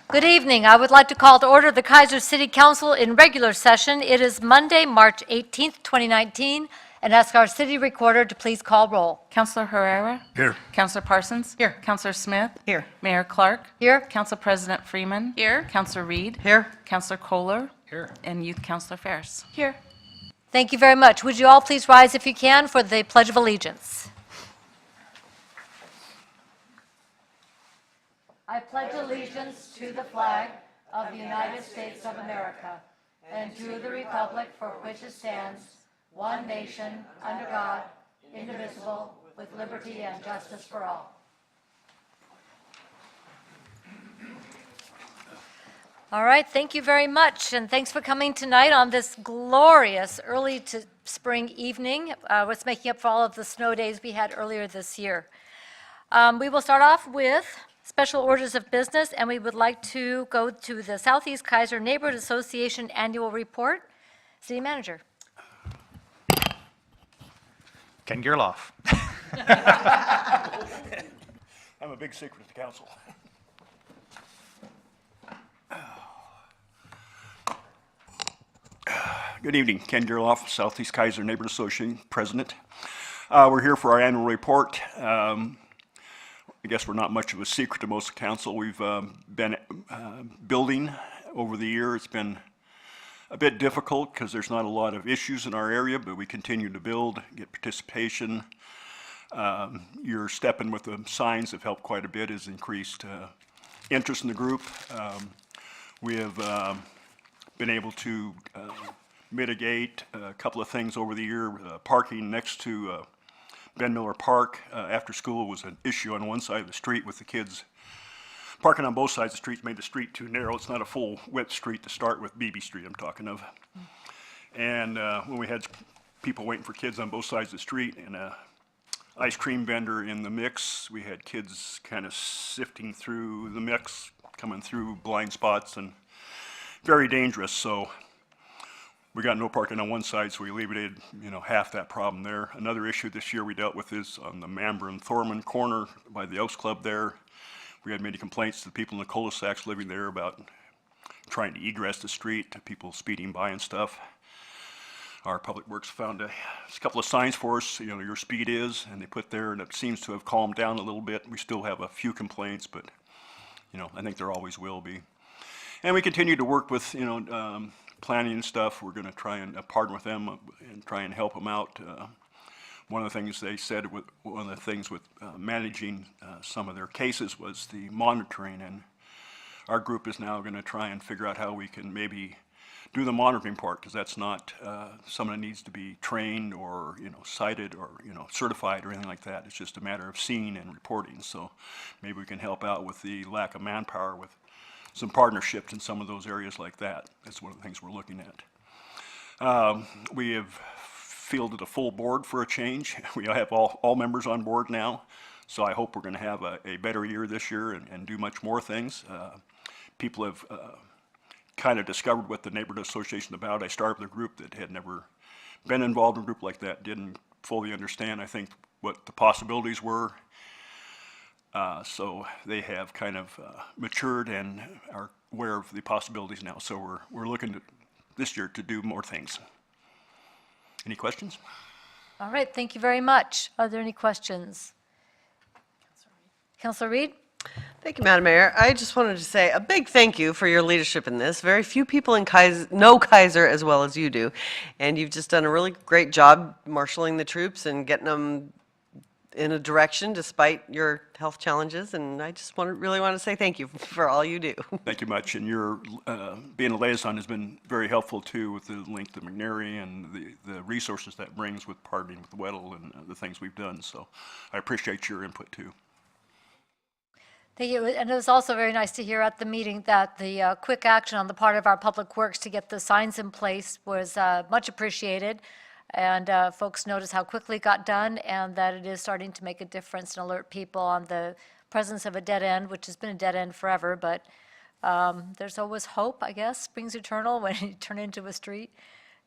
Good evening. I would like to call to order the Keizer City Council in regular session. It is Monday, March 18th, 2019, and ask our city recorder to please call roll. Councilor Herrera? Here. Councilor Parsons? Here. Councilor Smith? Here. Mayor Clark? Here. Council President Freeman? Here. Councilor Reed? Here. Councilor Kohler? Here. And Youth Councilor Ferris? Here. Thank you very much. Would you all please rise if you can for the Pledge of Allegiance? I pledge allegiance to the flag of the United States of America and to the republic for which it stands, one nation, under God, indivisible, with liberty and justice for all. All right, thank you very much, and thanks for coming tonight on this glorious early to spring evening. What's making up for all of the snow days we had earlier this year. We will start off with special orders of business, and we would like to go to the Southeast Keizer Neighborhood Association Annual Report. City Manager. Ken Gerloff. I'm a big secret to the council. Good evening, Ken Gerloff, Southeast Keizer Neighborhood Association President. We're here for our annual report. I guess we're not much of a secret to most of the council. We've been building over the year. It's been a bit difficult because there's not a lot of issues in our area, but we continue to build, get participation. Your stepping with the signs have helped quite a bit, has increased interest in the group. We have been able to mitigate a couple of things over the year. Parking next to Ben Miller Park after school was an issue on one side of the street with the kids. Parking on both sides of the street made the street too narrow. It's not a full width street to start with, BB Street I'm talking of. And when we had people waiting for kids on both sides of the street and a ice cream vendor in the mix, we had kids kind of sifting through the mix, coming through blind spots, and very dangerous. So we got no parking on one side, so we alleviated, half that problem there. Another issue this year we dealt with is on the Mamber and Thorman corner by the Elks Club there. We had many complaints to the people in the cul-de-sacs living there about trying to egress the street, people speeding by and stuff. Our Public Works found a couple of signs for us, your speed is, and they put there, and it seems to have calmed down a little bit. We still have a few complaints, but, I think there always will be. And we continue to work with, planning and stuff. We're going to try and partner with them and try and help them out. One of the things they said, one of the things with managing some of their cases was the monitoring, and our group is now going to try and figure out how we can maybe do the monitoring part, because that's not someone that needs to be trained or cited or certified or anything like that. It's just a matter of seeing and reporting. So maybe we can help out with the lack of manpower with some partnerships in some of those areas like that. That's one of the things we're looking at. We have fielded a full board for a change. We have all members on board now, so I hope we're going to have a better year this year and do much more things. People have kind of discovered what the neighborhood association is about. I started with a group that had never been involved in a group like that, didn't fully understand, I think, what the possibilities were. So they have kind of matured and are aware of the possibilities now. So we're looking to this year to do more things. Any questions? All right, thank you very much. Are there any questions? Councilor Reed? Thank you, Madam Mayor. I just wanted to say a big thank you for your leadership in this. Very few people in Keizer know Keizer as well as you do, and you've just done a really great job marshaling the troops and getting them in a direction despite your health challenges, and I just really want to say thank you for all you do. Thank you much, and your being a liaison has been very helpful too with the link to McNary and the resources that brings with partnering with Weddle and the things we've done. So I appreciate your input too. Thank you. And it was also very nice to hear at the meeting that the quick action on the part of our Public Works to get the signs in place was much appreciated. And folks noticed how quickly it got done, and that it is starting to make a difference and alert people on the presence of a dead end, which has been a dead end forever. But there's always hope, I guess. Springs eternal when you turn into a street.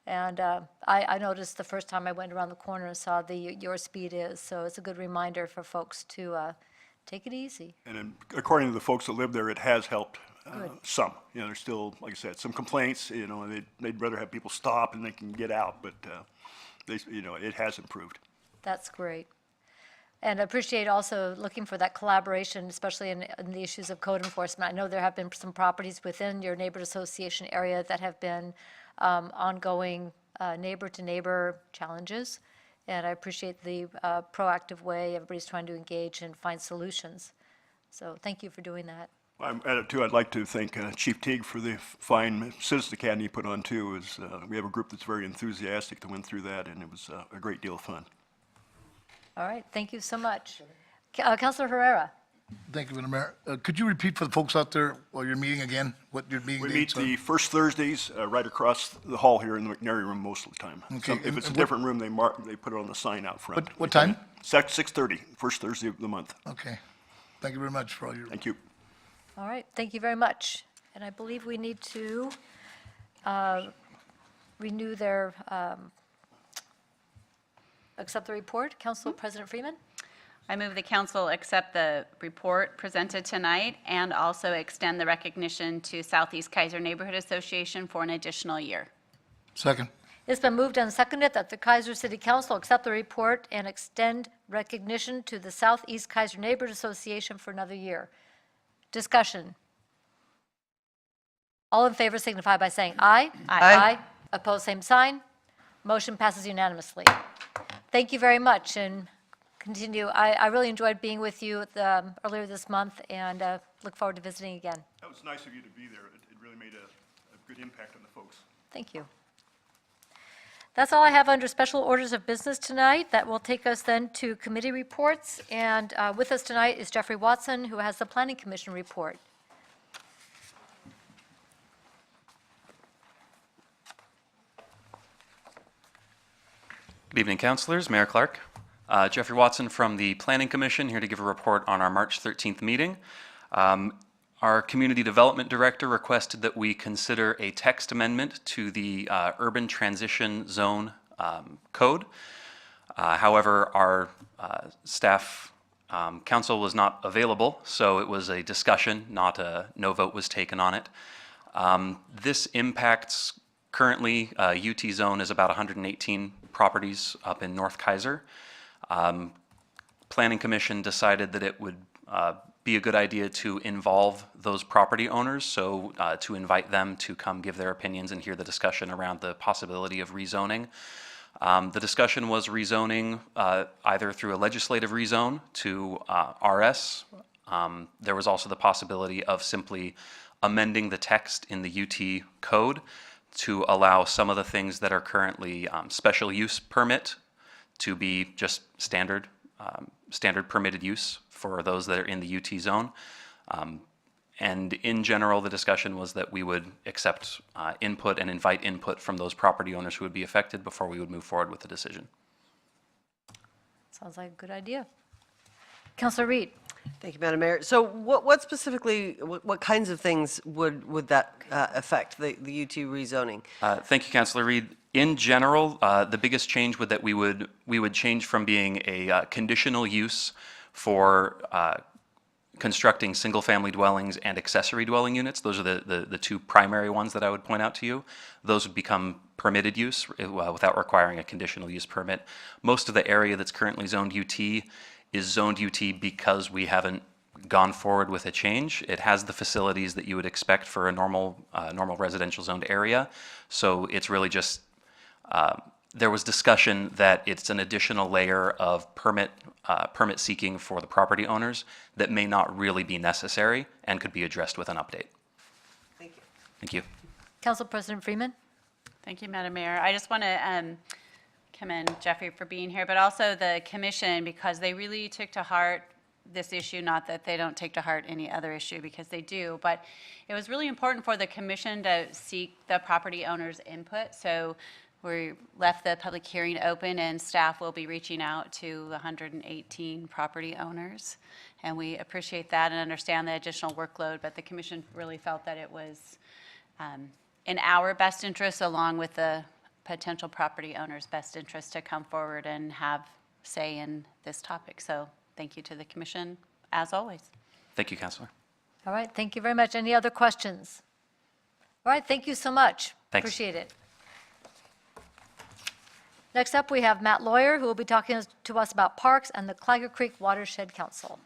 And I noticed the first time I went around the corner and saw your speed is. So it's a good reminder for folks to take it easy. And according to the folks that live there, it has helped some. You know, there's still, like I said, some complaints, you know, and they'd rather have people stop and they can get out, but you know, it has improved. That's great. And I appreciate also looking for that collaboration, especially in the issues of code enforcement. I know there have been some properties within your neighborhood association area that have been ongoing neighbor-to-neighbor challenges, and I appreciate the proactive way everybody's trying to engage and find solutions. So thank you for doing that. I'd like to thank Chief Teague for the fine Citizen Academy he put on too. We have a group that's very enthusiastic that went through that, and it was a great deal of fun. All right, thank you so much. Councilor Herrera. Thank you, Madam Mayor. Could you repeat for the folks out there while you're meeting again, what your meeting We dates meet are? the first Thursdays right across the hall here in the McNary room most of the time. Okay, If it's a and different room, they put it on the sign out front. What time? 6:30, first Thursday of the month. Okay. Thank you very much for all your. Thank you. All right, thank you very much. And I believe we need to renew their, accept the report. Council President Freeman? I move the council accept the report presented tonight and also extend the recognition to Southeast Keizer Neighborhood Association for an additional year. Second. It's been moved and seconded that the Keizer City Council accept the report and extend recognition to the Southeast Keizer Neighborhood Association for another year. Discussion. All in favor signify by saying aye. Aye. Opposed, same sign. Motion passes unanimously. Thank you very much, and continue. I really enjoyed being with you earlier this month, and look forward to visiting again. That was nice of you to be there. It really made a good impact on the folks. Thank you. That's all I have under special orders of business tonight. That will take us then to committee reports. And with us tonight is Jeffrey Watson, who has the Planning Commission report. Good evening, councilors. Mayor Clark. Jeffrey Watson from the Planning Commission, here to give a report on our March 13th meeting. Our Community Development Director requested that we consider a text amendment to the Urban Transition Zone Code. However, our staff council was not available, so it was a discussion, no vote was taken on it. This impacts currently, UT zone is about 118 properties up in North Keizer. Planning Commission decided that it would be a good idea to involve those property owners, so to invite them to come give their opinions and hear the discussion around the possibility of rezoning. The discussion was rezoning either through a legislative rezone to RS. There was also the possibility of simply amending the text in the UT code to allow some of the things that are currently special use permit to be just standard permitted use for those that are in the UT zone. And in general, the discussion was that we would accept input and invite input from those property owners who would be affected before we would move forward with the decision. Sounds like a good idea. Councilor Reed. Thank you, Madam Mayor. So what specifically, what kinds of things would that affect, the UT rezoning? Thank you, Councilor Reed. In general, the biggest change would that we would change from being a conditional use for constructing single-family dwellings and accessory dwelling units. Those are the two primary ones that I would point out to you. Those would become permitted use without requiring a conditional use permit. Most of the area that's currently zoned UT is zoned UT because we haven't gone forward with a change. It has the facilities that you would expect for a normal residential zoned area. So it's really just, there was discussion that it's an additional layer of permit seeking for the property owners that may not really be necessary and could be addressed with an update. Thank you. Thank you. Council President Freeman. Thank you, Madam Mayor. I just want to commend Jeffrey for being here, but also the commission, because they really took to heart this issue. Not that they don't take to heart any other issue, because they do, but it was really important for the commission to seek the property owners' input. So we left the public hearing open, and staff will be reaching out to 118 property owners. And we appreciate that and understand the additional workload, but the commission really felt that it was in our best interest, along with the potential property owners' best interest, to come forward and have say in this topic. So thank you to the commission, as always. Thank you, Councilor. All right, thank you very much. Any other questions? All right, thank you so much. Thanks. Appreciate it. Next up, we have Matt Lawyer, who will be talking to us about parks and the Keizer Creek Watershed Council.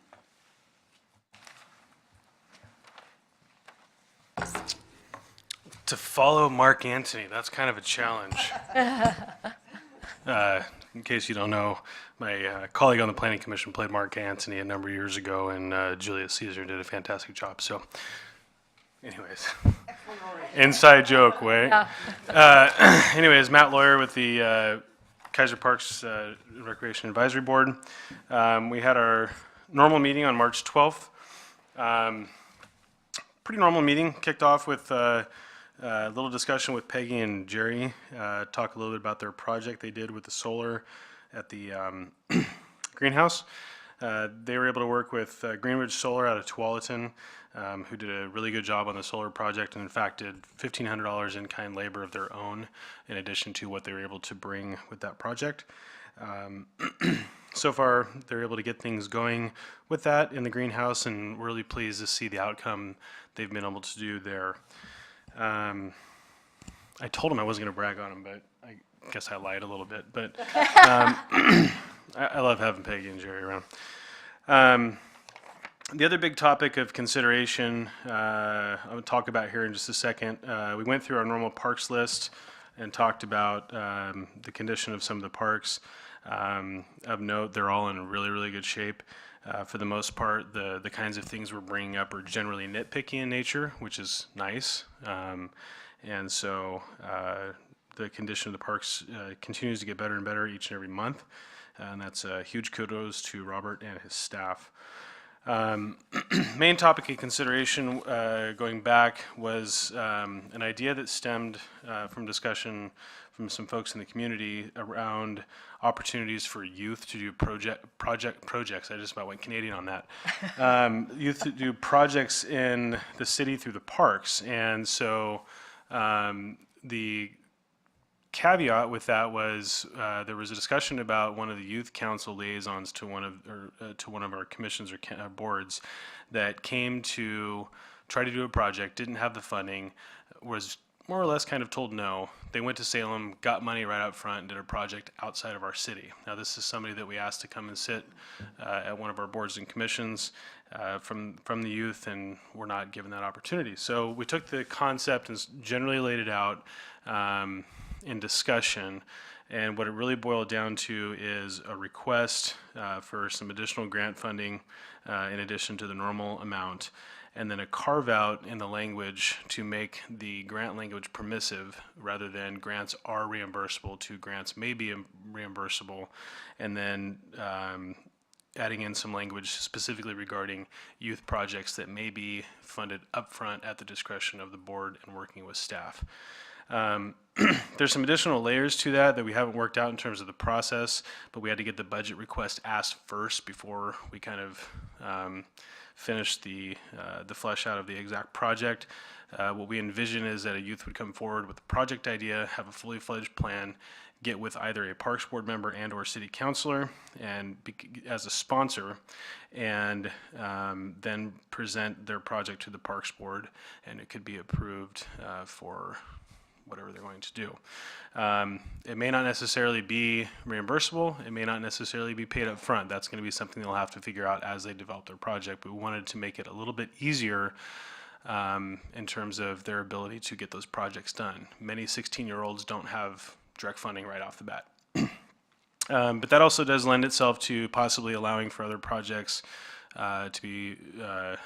To follow Mark Antony, that's kind of a challenge. In case you don't know, my colleague on the Planning Commission played Mark Antony a number of years ago, and Julius Caesar did a fantastic job. So, anyways, inside joke, way. Anyways, Matt Lawyer with the Keizer Parks Recreation Advisory Board. We had our normal meeting on March 12th. Pretty normal meeting. Kicked off with a little discussion with Peggy and Jerry. Talk a little bit about their project they did with the solar at the greenhouse. They were able to work with Greenridge Solar out of Tualatin, who did a really good job on the solar project, and in fact did $1,500 in-kind labor of their own, in addition to what they were able to bring with that project. So far, they're able to get things going with that in the greenhouse, and we're really pleased to see the outcome they've been able to do there. I told him I wasn't going to brag on him, but I guess I lied a little bit. But I love having Peggy and Jerry around. The other big topic of consideration I'll talk about here in just a second. We went through our normal parks list and talked about the condition of some of the parks. Of note, they're all in really, really good shape. For the most part, the kinds of things we're bringing up are generally nitpicky in nature, which is nice. And so the condition of the parks continues to get better and better each and every month. And that's a huge kudos to Robert and his staff. Main topic of consideration going back was an idea that stemmed from discussion from some folks in the community around opportunities for youth to do projects. I just about went Canadian on that. Youth to do projects in the city through the parks. And so the caveat with that was there was a discussion about one of the youth council liaisons to one of our commissions or boards that came to try to do a project, didn't have the funding, was more or less kind of told no. They went to Salem, got money right out front, and did a project outside of our city. Now, this is somebody that we asked to come and sit at one of our boards and commissions from the youth, and we're not given that opportunity. So we took the concept and generally laid it out in discussion, and what it really boiled down to is a request for some additional grant funding in addition to the normal amount, and then a carve out in the language to make the grant language permissive rather than grants are reimbursable to grants may be reimbursable, and then adding in some language specifically regarding youth projects that may be funded upfront at the discretion of the board and working with staff. There's some additional layers to that we haven't worked out in terms of the process, but we had to get the budget request asked first before we kind of finish the flesh out of the exact project. What we envision is that a youth would come forward with a project idea, have a fully fledged plan, get with either a Parks Board member and or city councilor and as a sponsor, and then present their project to the Parks Board, and it could be approved for whatever they're going to do. It may not necessarily be reimbursable. It may not necessarily be paid up front. That's going to be something they'll have to figure out as they develop their project. But we wanted to make it a little bit easier in terms of their ability to get those projects done. Many 16-year-olds don't have direct funding right off the bat. But that also does lend itself to possibly allowing for other projects to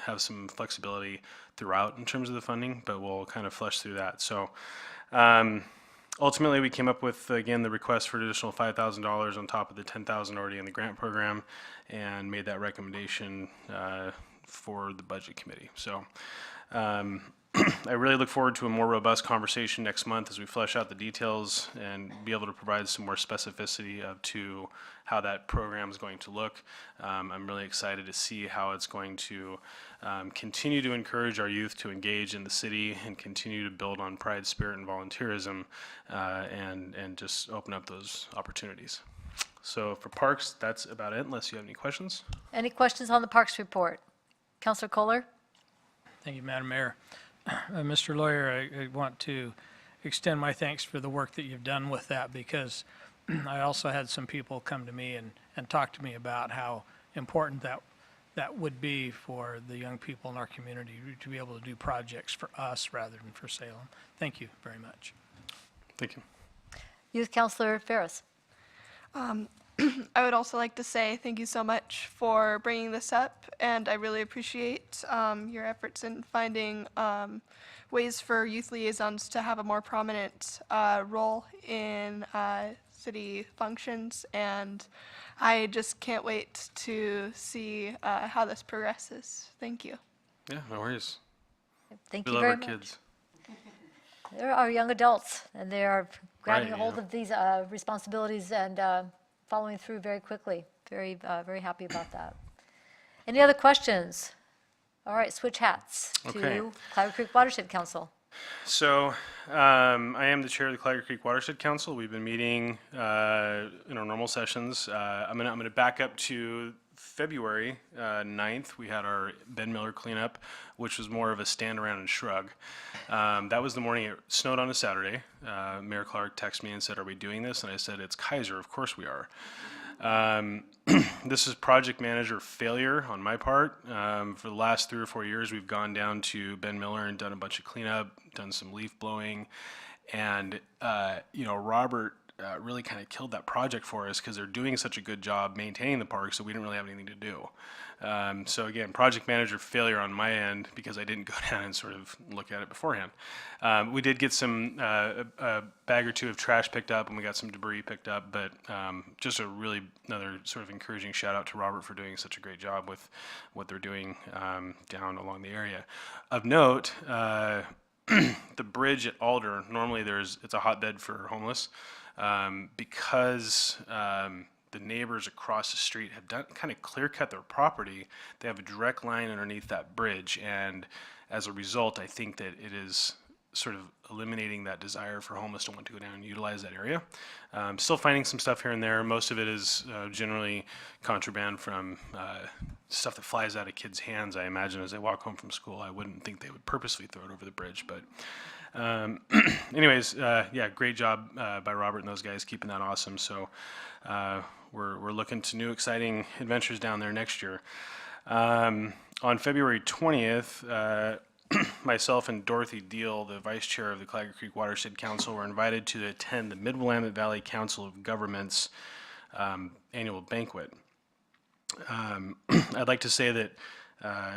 have some flexibility throughout in terms of the funding, but we'll kind of flesh through that. So ultimately, we came up with, again, the request for an additional $5,000 on top of the $10,000 already in the grant program, and made that recommendation for the budget committee. So I really look forward to a more robust conversation next month as we flesh out the details and be able to provide some more specificity to how that program is going to look. I'm really excited to see how it's going to continue to encourage our youth to engage in the city and continue to build on pride, spirit, and volunteerism, and just open up those opportunities. So for parks, that's about it, unless you have any questions. Any questions on the Parks report? Councilor Kohler? Thank you, Madam Mayor. Mr. Lawyer, I want to extend my thanks for the work that you've done with that, because I also had some people come to me and talk to me about how important that would be for the young people in our community to be able to do projects for us rather than for Salem. Thank you very much. Thank you. Youth Counselor Ferris. I would also like to say thank you so much for bringing this up, and I really appreciate your efforts in finding ways for youth liaisons to have a more prominent role in city functions, and I just can't wait to see how this progresses. Thank you. Yeah, no worries. Thank We you love very our much. kids. There are young adults, and they are grabbing a Right, hold yeah. of these responsibilities and following through very quickly. Very happy about that. Any other questions? All right, switch hats Okay. to Cloud Creek Watershed Council. So, I am the chair of the Keizer Creek Watershed Council. We've been meeting in our normal sessions. I'm gonna back up to February 9th. We had our Ben Miller cleanup, which was more of a stand around and shrug. That was the morning it snowed on a Saturday. Mayor Clark texted me and said, "Are we doing this?" And I said, "It's Keizer, of course we are." This is project manager failure on my part. For the last 3 or 4 years, we've gone down to Ben Miller and done a bunch of cleanup, done some leaf blowing, and Robert really kind of killed that project for us because they're doing such a good job maintaining the park, so we didn't really have anything to do. So again, project manager failure on my end because I didn't go down and sort of look at it beforehand. We did get some a bag or two of trash picked up, and we got some debris picked up, but just another sort of encouraging shout out to Robert for doing such a great job with what they're doing down along the area. Of note, the bridge at Alder, normally it's a hotbed for homeless. Because the neighbors across the street have done kind of clear cut their property, they have a direct line underneath that bridge, and as a result, I think that it is sort of eliminating that desire for homeless to want to go down and utilize that area. Still finding some stuff here and there. Most of it is generally contraband from stuff that flies out of kids' hands, I imagine, as they walk home from school. I wouldn't think they would purposely throw it over the bridge, but anyways, yeah, great job by Robert and those guys keeping that awesome. So we're looking to new exciting adventures down there next year. On February 20th, myself and Dorothy Deal, the vice chair of the Cloud Creek Watershed Council, were invited to attend the Mid-Willamette Valley Council of Governments annual banquet. I'd like to say that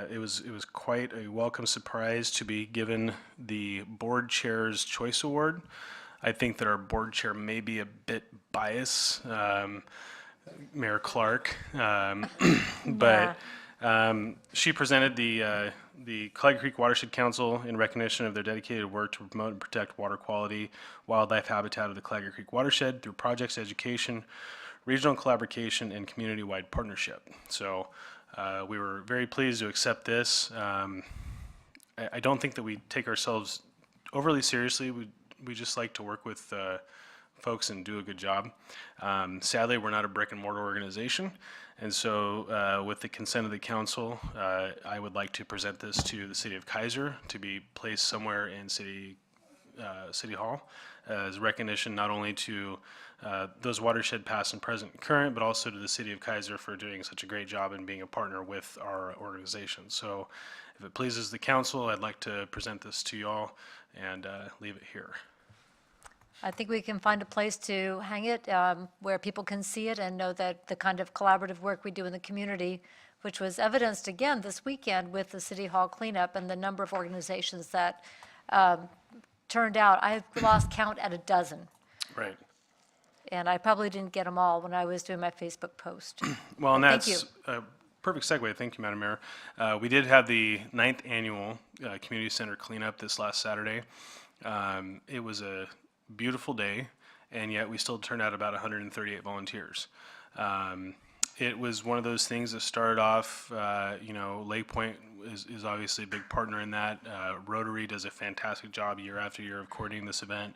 it was quite a welcome surprise to be given the board chair's choice award. I think that our board chair may be a bit biased, Mayor Clark, but she presented the Cloud Creek Watershed Council in recognition of their dedicated work to promote and protect water quality, wildlife habitat of the Cloud Creek Watershed through projects, education, regional collaboration, and community-wide partnership. So we were very pleased to accept this. I don't think that we take ourselves overly seriously. We just like to work with folks and do a good job. Sadly, we're not a brick and mortar organization, and so with the consent of the council, I would like to present this to the city of Keizer to be placed somewhere in City Hall as recognition not only to those watershed past and present and current, but also to the city of Keizer for doing such a great job and being a partner with our organization. So if it pleases the council, I'd like to present this to y'all and leave it here. I think we can find a place to hang it where people can see it and know that the kind of collaborative work we do in the community, which was evidenced again this weekend with the City Hall cleanup and the number of organizations that turned out. I've lost count at a dozen, Right. and I probably didn't get them all when I was doing my Facebook post. Well, and Thank you. that's a perfect segue. Thank you, Madam Mayor. We did have the 9th annual community center cleanup this last Saturday. It was a beautiful day, and yet we still turned out about 138 volunteers. It was one of those things that started off, Lake Point is obviously a big partner in that. Rotary does a fantastic job year after year of coordinating this event.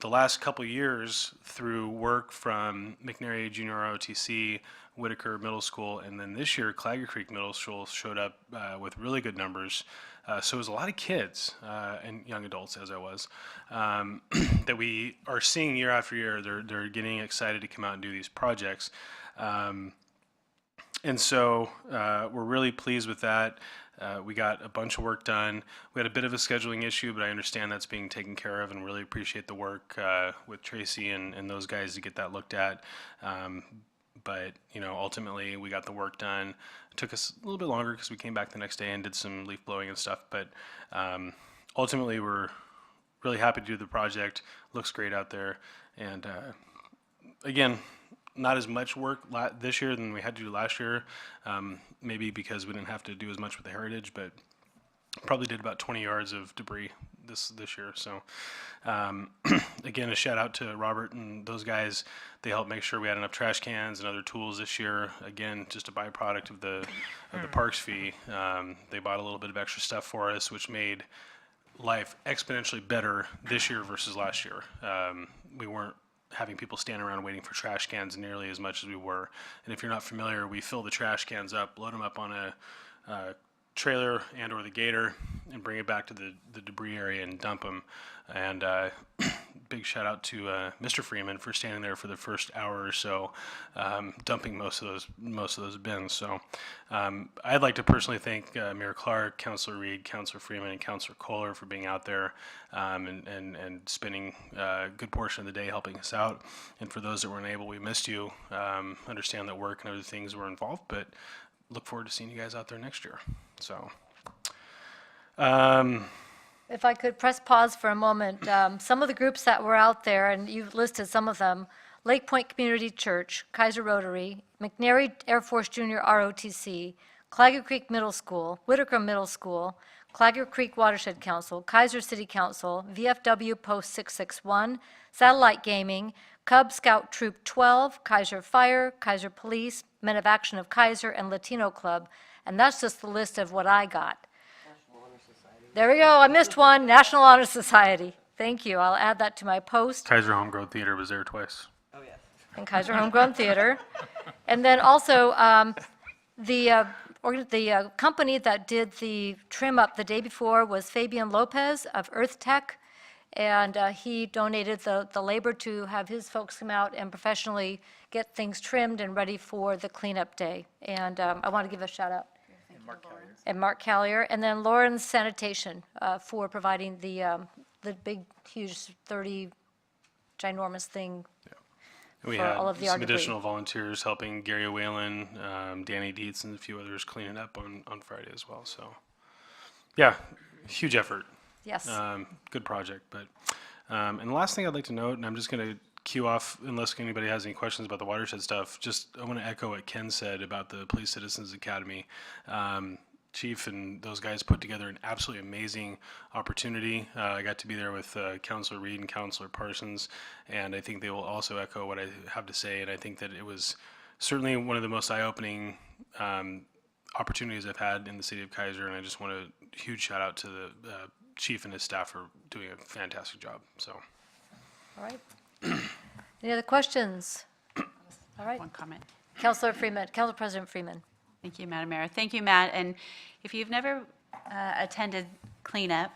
the last couple years, through work from McNary Junior ROTC, Whitaker Middle School, and then this year Clagger Creek Middle School showed up with really good numbers. So it was a lot of kids and young adults, as I was, that we are seeing year after year. They're getting excited to come out and do these projects. And so we're really pleased with that. We got a bunch of work done. We had a bit of a scheduling issue, but I understand that's being taken care of, and really appreciate the work with Tracy and those guys to get that looked at. But ultimately we got the work done. It took us a little bit longer because we came back the next day and did some leaf blowing and stuff. But ultimately we're really happy to do the project. Looks great out there. And again, not as much work this year than we had to do last year, maybe because we didn't have to do as much with the heritage, but probably did about 20 yards of debris this year. So again, a shout out to Robert and those guys. They helped make sure we had enough trash cans and other tools this year. Again, just a byproduct of the parks fee. They bought a little bit of extra stuff for us, which made life exponentially better this year versus last year. We weren't having people stand around waiting for trash cans nearly as much as we were. And if you're not familiar, we fill the trash cans up, load them up on a trailer and or the gator, and bring it back to the debris area and dump them. And big shout out to Mr. Freeman for standing there for the first hour or so, dumping most of those bins. So I'd like to personally thank Mayor Clark, Councilor Reed, Councilor Freeman, and Councilor Kohler for being out there and spending a good portion of the day helping us out. And for those that weren't able, we missed you. Understand that work and other things were involved, but look forward to seeing you guys out there next year. So. If I could press pause for a moment, some of the groups that were out there, and you've listed some of them: Lake Point Community Church, Keizer Rotary, McNary Air Force Junior ROTC, Clagger Creek Middle School, Whitaker Middle School, Clagger Creek Watershed Council, Keizer City Council, VFW Post 661, Satellite Gaming, Cub Scout Troop 12, Keizer Fire, Keizer Police, Men of Action of Keizer, and Latino Club. And that's just the list of what I got. There we go. I missed one. National Honor Society. Thank you. I'll add that to my post. Keizer Homegrown Theater was there twice. And Keizer Homegrown Theater. And then also the company that did the trim up the day before was Fabian Lopez of Earth Tech. And he donated the labor to have his folks come out and professionally get things trimmed and ready for the cleanup day. And I want to give a shout out. And Mark Callier, and then Lauren's Sanitation for providing the big, huge 30 ginormous thing. We For had all of the some art debris. additional volunteers helping Gary Whalen, Danny Dietz, and a few others cleaning up on Friday as well. So, yeah, huge effort. Yes. Good project. But and the last thing I'd like to note, and I'm just going to cue off unless anybody has any questions about the watershed stuff. Just I want to echo what Ken said about the Police Citizens Academy. Chief and those guys put together an absolutely amazing opportunity. I got to be there with Councilor Reed and Councilor Parsons, and I think they will also echo what I have to say. And I think that it was certainly one of the most eye-opening opportunities I've had in the city of Keizer, and I just want a huge shout out to the chief and his staff for doing a fantastic job. So, All right. Any other questions? All right. One comment. Councilor Freeman, Council President Freeman. Thank you, Madam Mayor. Thank you, Matt. And if you've never attended cleanup,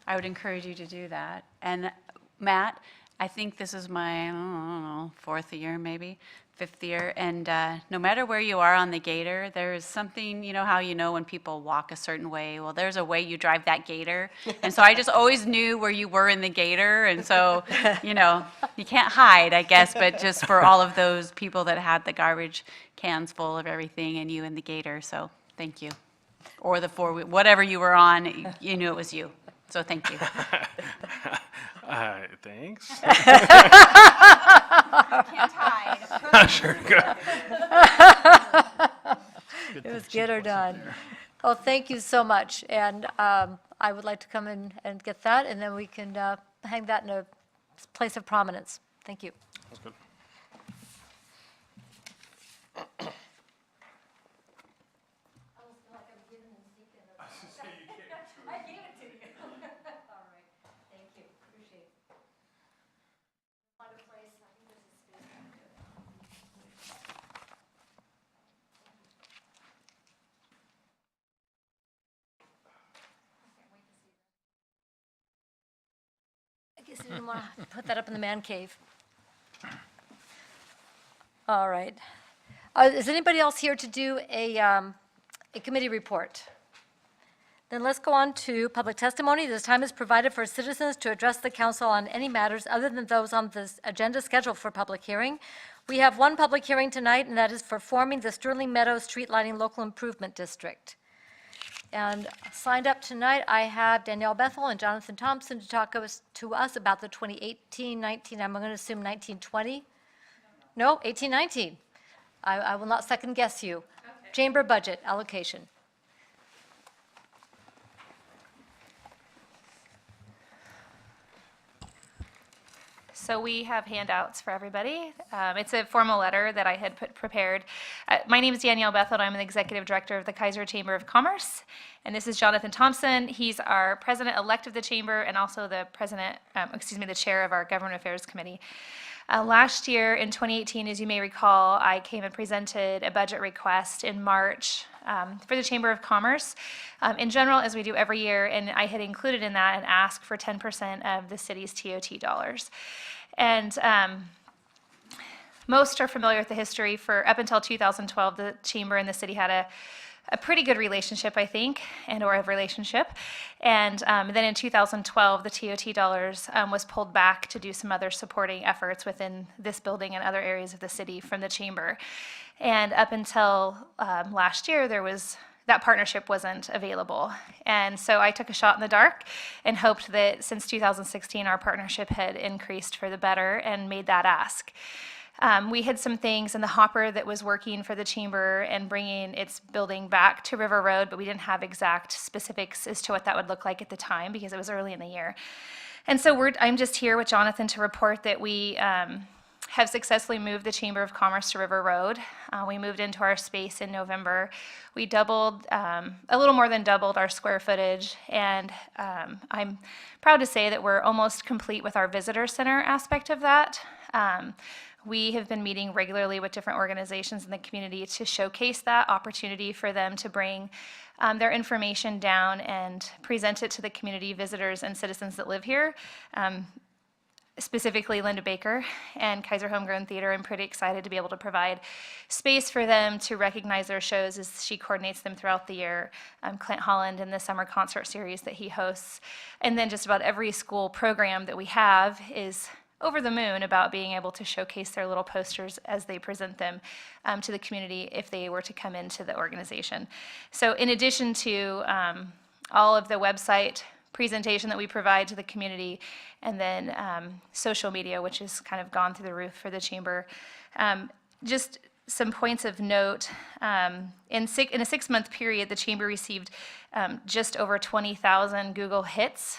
I would encourage you to do that. And Matt, I think this is my, I don't know, fourth year maybe, fifth year. And no matter where you are on the gator, there is something, you know how you know when people walk a certain way? Well, there's a way you drive that gator. And so I just always knew where you were in the gator. And so, you know, you can't hide, I guess, but just for all of those people that had the garbage cans full of everything and you in the gator. So thank you. Or the whatever you were on, you knew it was you. So thank you. Thanks. Can't hide. Sure, good. It was get or done. Well, thank you so much. And I would like to come in and get that, and then we can hang that in a place of prominence. Thank you. That's good. I gave it to you. All right. Thank you. Appreciate it. Lisa didn't want to put that up in the man cave. All right. Is anybody else here to do a committee report? Then let's go on to public testimony. This time is provided for citizens to address the council on any matters other than those on this agenda scheduled for public hearing. We have one public hearing tonight, and that is for forming the Sterling Meadows Street Lighting Local Improvement District. And signed up tonight, I have Danielle Bethel and Jonathan Thompson to talk to us about the 2018-19, I'm going to assume 19-20? No, 18-19. I will not second guess you. Okay. Chamber budget allocation. So we have handouts for everybody. It's a formal letter that I had prepared. My name is Danielle Bethel. I'm the Executive Director of the Keizer Chamber of Commerce. And this is Jonathan Thompson. He's our President-elect of the Chamber and also the the Chair of our Government Affairs Committee. Last year in 2018, as you may recall, I came and presented a budget request in March for the Chamber of Commerce in general, as we do every year, and I had included in that an ask for 10% of the city's TOT dollars. And most are familiar with the history. For up until 2012, the Chamber and the city had a pretty good relationship, I think, and/or a relationship. And then in 2012, the TOT dollars was pulled back to do some other supporting efforts within this building and other areas of the city from the Chamber. And up until last year, that partnership wasn't available. And so I took a shot in the dark and hoped that since 2016, our partnership had increased for the better and made that ask. We had some things in the hopper that was working for the Chamber and bringing its building back to River Road, but we didn't have exact specifics as to what that would look like at the time because it was early in the year. And so I'm just here with Jonathan to report that we have successfully moved the Chamber of Commerce to River Road. We moved into our space in November. We doubled, a little more than doubled our square footage, and I'm proud to say that we're almost complete with our visitor center aspect of that. We have been meeting regularly with different organizations in the community to showcase that opportunity for them to bring their information down and present it to the community visitors and citizens that live here. Specifically Linda Baker and Keizer Homegrown Theater. I'm pretty excited to be able to provide space for them to recognize their shows as she coordinates them throughout the year. Clint Holland in the summer concert series that he hosts. And then just about every school program that we have is over the moon about being able to showcase their little posters as they present them to the community if they were to come into the organization. So in addition to all of the website presentation that we provide to the community, and then social media, which has kind of gone through the roof for the Chamber. Just some points of note, in a 6-month period, the Chamber received just over 20,000 Google hits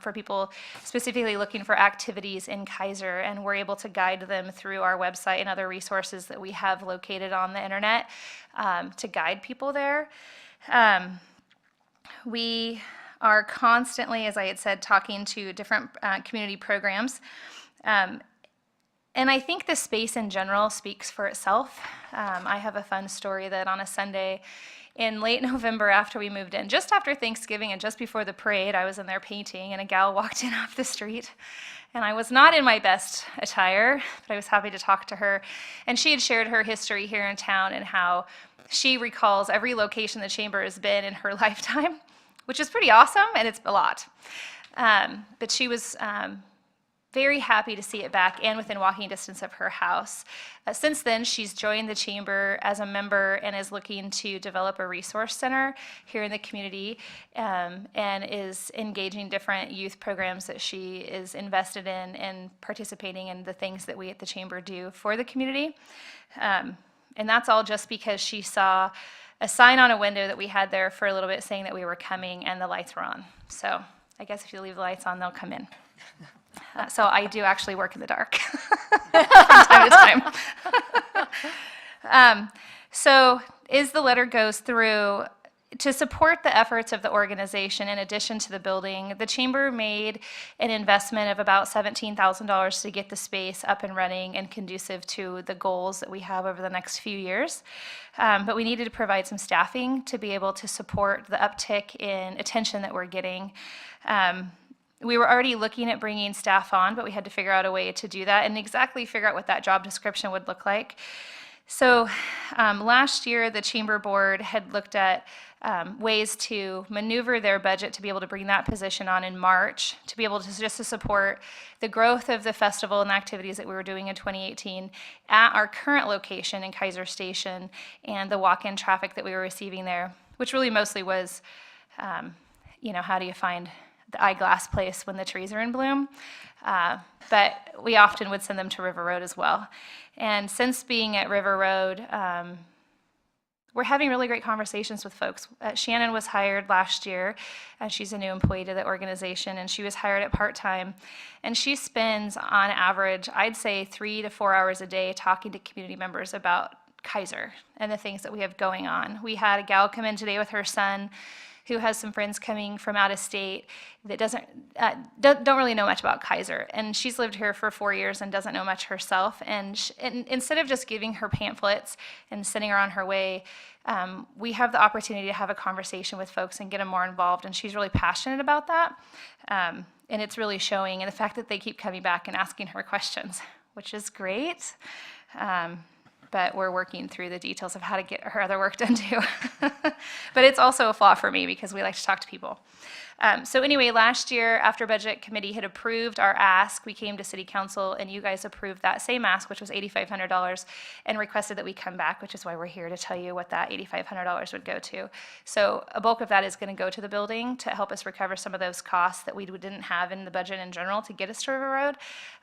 for people specifically looking for activities in Keizer, and we're able to guide them through our website and other resources that we have located on the internet to guide people there. We are constantly, as I had said, talking to different community programs. And I think the space in general speaks for itself. I have a fun story that on a Sunday in late November after we moved in, just after Thanksgiving and just before the parade, I was in there painting and a gal walked in off the street. And I was not in my best attire, but I was happy to talk to her. And she had shared her history here in town and how she recalls every location the Chamber has been in her lifetime, which is pretty awesome, and it's a lot. But she was very happy to see it back and within walking distance of her house. Since then, she's joined the Chamber as a member and is looking to develop a resource center here in the community and is engaging different youth programs that she is invested in and participating in the things that we at the Chamber do for the community. And that's all just because she saw a sign on a window that we had there for a little bit saying that we were coming and the lights were on. So I guess if you leave the lights on, they'll come in. So I do actually work in the dark from time to time. So as the letter goes through, to support the efforts of the organization, in addition to the building, the Chamber made an investment of about $17,000 to get the space up and running and conducive to the goals that we have over the next few years. But we needed to provide some staffing to be able to support the uptick in attention that we're getting. We were already looking at bringing staff on, but we had to figure out a way to do that and exactly figure out what that job description would look like. So last year, the Chamber Board had looked at ways to maneuver their budget to be able to bring that position on in March, to be able to just to support the growth of the festival and the activities that we were doing in 2018 at our current location in Keizer Station and the walk-in traffic that we were receiving there, which really mostly was, how do you find the eyeglass place when the trees are in bloom? But we often would send them to River Road as well. And since being at River Road, we're having really great conversations with folks. Shannon was hired last year, and she's a new employee to the organization, and she was hired at part-time. And she spends, on average, I'd say 3 to 4 hours a day talking to community members about Keizer and the things that we have going on. We had a gal come in today with her son who has some friends coming from out of state that don't really know much about Keizer. And she's lived here for 4 years and doesn't know much herself. And instead of just giving her pamphlets and sending her on her way, we have the opportunity to have a conversation with folks and get them more involved. And she's really passionate about that. And it's really showing in the fact that they keep coming back and asking her questions, which is great. But we're working through the details of how to get her other work done too. But it's also a flaw for me because we like to talk to people. So anyway, last year after Budget Committee had approved our ask, we came to City Council and you guys approved that same ask, which was $8,500, and requested that we come back, which is why we're here to tell you what that $8,500 would go to. So a bulk of that is going to go to the building to help us recover some of those costs that we didn't have in the budget in general to get us to River Road,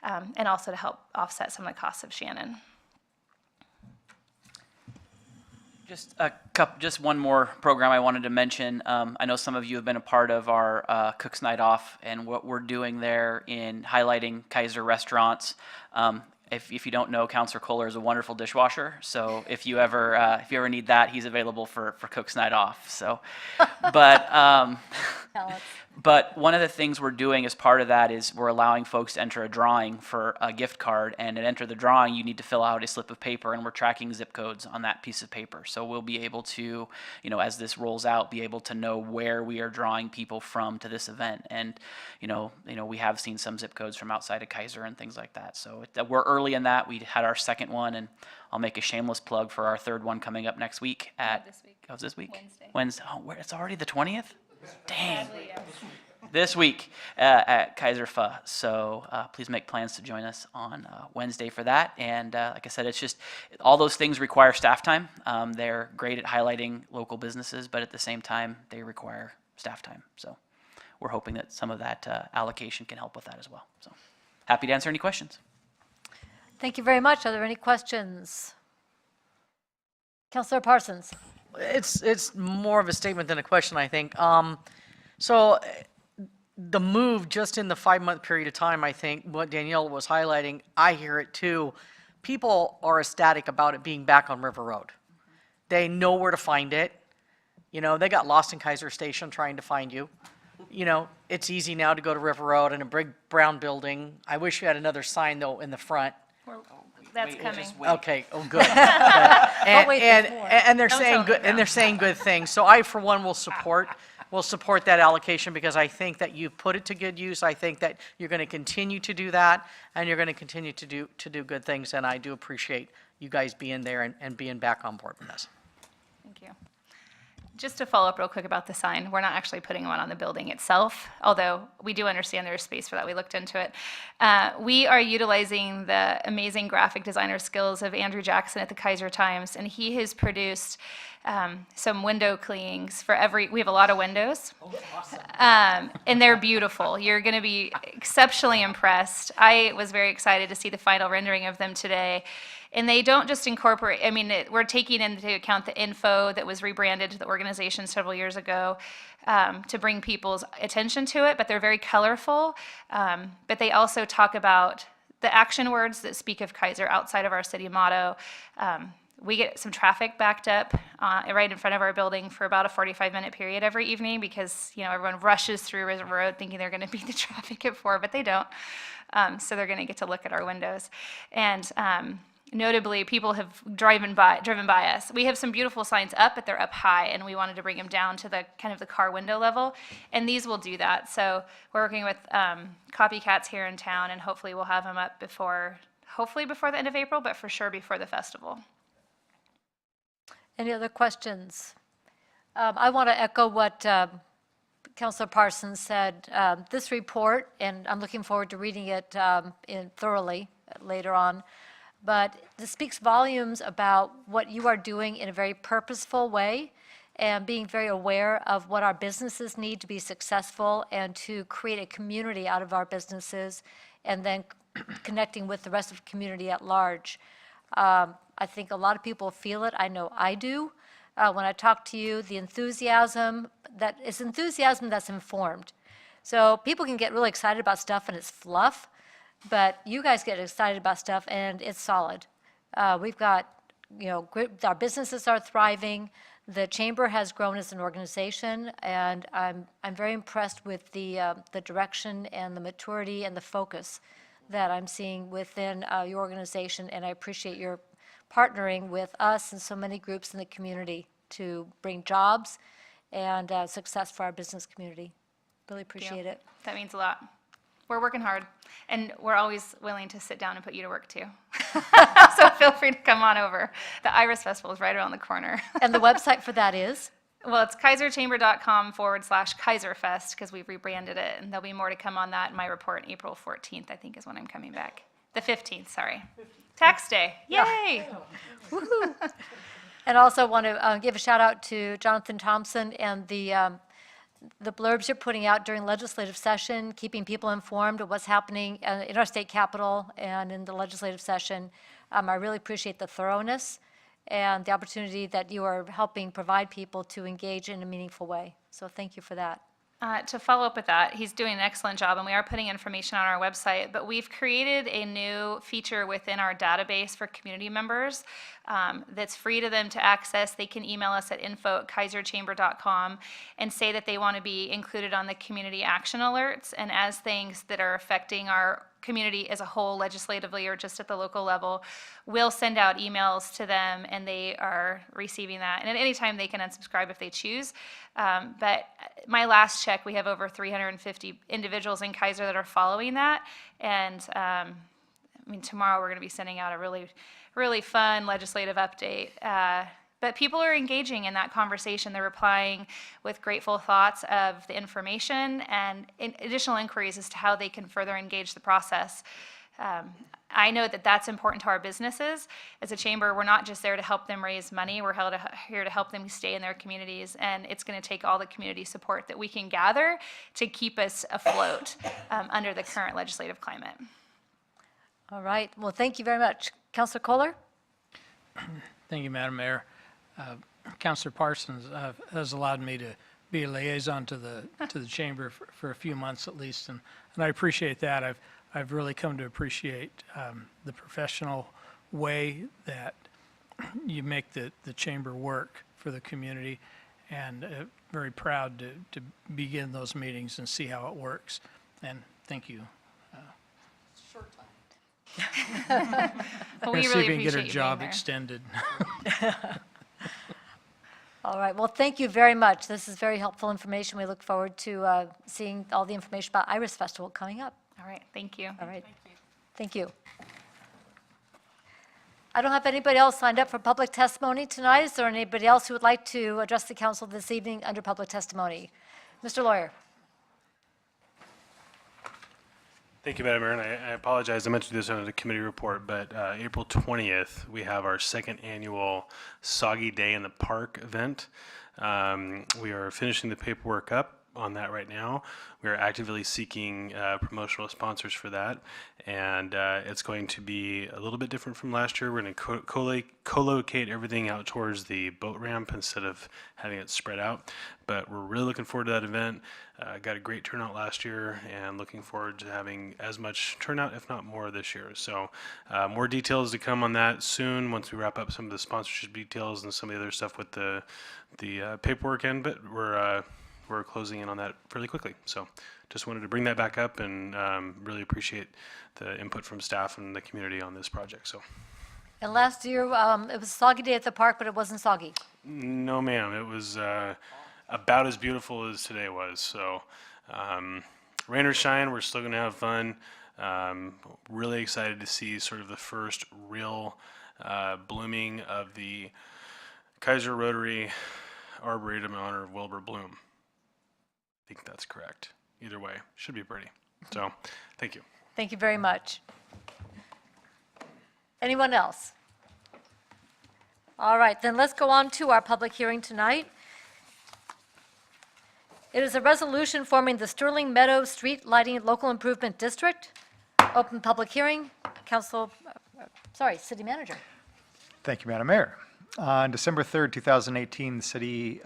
and also to help offset some of the costs of Shannon. Just one more program I wanted to mention. I know some of you have been a part of our Cook's Night Off and what we're doing there in highlighting Keizer restaurants. If you don't know, Counselor Kohler is a wonderful dishwasher. So if you ever need that, he's available for Cook's Night Off. So, but one of the things we're doing as part of that is we're allowing folks to enter a drawing for a gift card, and to enter the drawing, you need to fill out a slip of paper, and we're tracking zip codes on that piece of paper. So we'll be able to, as this rolls out, be able to know where we are drawing people from to this event. And, we have seen some zip codes from outside of Keizer and things like that. So we're early in that. We had our second one, and I'll make a shameless plug for our third one coming up next week This week. Oh, this week? Wednesday. Oh, it's already the 20th? Dang. This week at Keizer Pho. So please make plans to join us on Wednesday for that. And like I said, it's just all those things require staff time. They're great at highlighting local businesses, but at the same time, they require staff time. So we're hoping that some of that allocation can help with that as well. So happy to answer any questions. Thank you very much. Are there any questions? Councilor Parsons. It's more of a statement than a question, I think. So the move just in the 5-month period of time, I think what Danielle was highlighting, I hear it too. People are ecstatic about it being back on River Road. They know where to find it. They got lost in Keizer Station trying to find you. It's easy now to go to River Road in a big brown building. I wish you had another sign though in the front. That's coming. Okay. Oh, good. wait, there's more. And they're Don't saying tell me good. And they're saying good things. So I, for one, will support that allocation because I think that you've put it to good use. I think that you're going to continue to do that, and you're going to continue to do good things. And I do appreciate you guys being there and being back on board with us. Thank you. Just to follow up real quick about the sign, we're not actually putting one on the building itself, although we do understand there's space for that. We looked into it. We are utilizing the amazing graphic designer skills of Andrew Jackson at the Keizer Times, and he has produced some window cleanings for we have a lot of windows. Oh, awesome. And they're beautiful. You're going to be exceptionally impressed. I was very excited to see the final rendering of them today. And they don't just incorporate, we're taking into account the info that was rebranded to the organization several years ago to bring people's attention to it, but they're very colorful. But they also talk about the action words that speak of Keizer outside of our city motto. We get some traffic backed up right in front of our building for about a 45-minute period every evening because, everyone rushes through River Road thinking they're going to beat the traffic at 4, but they don't. So they're going to get to look at our windows. And notably, people have driven by us. We have some beautiful signs up, but they're up high, and we wanted to bring them down to the kind of the car window level, and these will do that. So we're working with copycats here in town, and hopefully we'll have them up hopefully before the end of April, but for sure before the festival. Any other questions? I want to echo what Councilor Parsons said. This report, and I'm looking forward to reading it thoroughly later on, but this speaks volumes about what you are doing in a very purposeful way and being very aware of what our businesses need to be successful and to create a community out of our businesses and then connecting with the rest of the community at large. I think a lot of people feel it. I know I do. When I talk to you, the enthusiasm, it's enthusiasm that's informed. So people can get really excited about stuff and it's fluff, but you guys get excited about stuff and it's solid. We've got, our businesses are thriving. The chamber has grown as an organization, and I'm very impressed with the direction and the maturity and the focus that I'm seeing within your organization, and I appreciate your partnering with us and so many groups in the community to bring jobs and success for our business community. Really appreciate it. That means a lot. We're working hard, and we're always willing to sit down and put you to work too. So feel free to come on over. The Iris Festival is right around the corner. And the website for that is? Well, it's keizerchamber.com/KeizerFest, because we've rebranded it, and there'll be more to come on that in my report. April 14th, I think, is when I'm coming back. The 15th, sorry. Tax day. Yay! Woohoo! And also want to give a shout out to Jonathan Thompson and the blurbs you're putting out during legislative session, keeping people informed of what's happening in our state capitol and in the legislative session. I really appreciate the thoroughness and the opportunity that you are helping provide people to engage in a meaningful way. So thank you for that. To follow up with that, he's doing an excellent job, and we are putting information on our website, but we've created a new feature within our database for community members that's free to them to access. They can email us at info@keizerchamber.com and say that they want to be included on the community action alerts, and as things that are affecting our community as a whole, legislatively or just at the local level, we'll send out emails to them, and they are receiving that. And at any time, they can unsubscribe if they choose. But my last check, we have over 350 individuals in Keizer that are following that. And tomorrow we're going to be sending out a really, really fun legislative update. But people are engaging in that conversation. They're replying with grateful thoughts of the information and additional inquiries as to how they can further engage the process. I know that that's important to our businesses. As a chamber, we're not just there to help them raise money. We're here to help them stay in their communities, and it's going to take all the community support that we can gather to keep us afloat under the current legislative climate. All right. Well, thank you very much. Councilor Kohler? Thank you, Madam Mayor. Councilor Parsons has allowed me to be a liaison to the chamber for a few months at least, and I appreciate that. I've really come to appreciate the professional way that you make the chamber work for the community, and very proud to begin those meetings and see how it works. And thank you. Short time. Well, we see really if we can get her appreciate you job being there. extended. All right. Well, thank you very much. This is very helpful information. We look forward to seeing all the information about Iris Festival coming up. All right, thank you. All right. Thank you. I don't have anybody else signed up for public testimony tonight. Is there anybody else who would like to address the council this evening under public testimony? Mr. Lawyer. Thank you, Madam Mayor, and I apologize, I mentioned this on the committee report, but April 20th, we have our second annual Soggy Day in the Park event. We are finishing the paperwork up on that right now. We are actively seeking promotional sponsors for that, and it's going to be a little bit different from last year. We're going to co-locate everything out towards the boat ramp instead of having it spread out, but we're really looking forward to that event. Got a great turnout last year, and looking forward to having as much turnout, if not more, this year. So more details to come on that soon once we wrap up some of the sponsorship details and some of the other stuff with the paperwork end, but we're closing in on that fairly quickly. So just wanted to bring that back up, and really appreciate the input from staff and the community on this project. So And last year, it was a soggy day at the park, but it wasn't soggy. No, ma'am. It was about as beautiful as today was. So, rain or shine, we're still going to have fun. Really excited to see sort of the first real blooming of the Keizer Rotary Arboretum in honor of Wilbur Bloom. I think that's correct. Either way, should be pretty. So, thank you. Thank you very much. Anyone else? All right, then let's go on to our public hearing tonight. It is a resolution forming the Sterling Meadows Street Lighting Local Improvement District. Open public hearing. City Manager. Thank you, Madam Mayor. On December 3rd, 2018, the City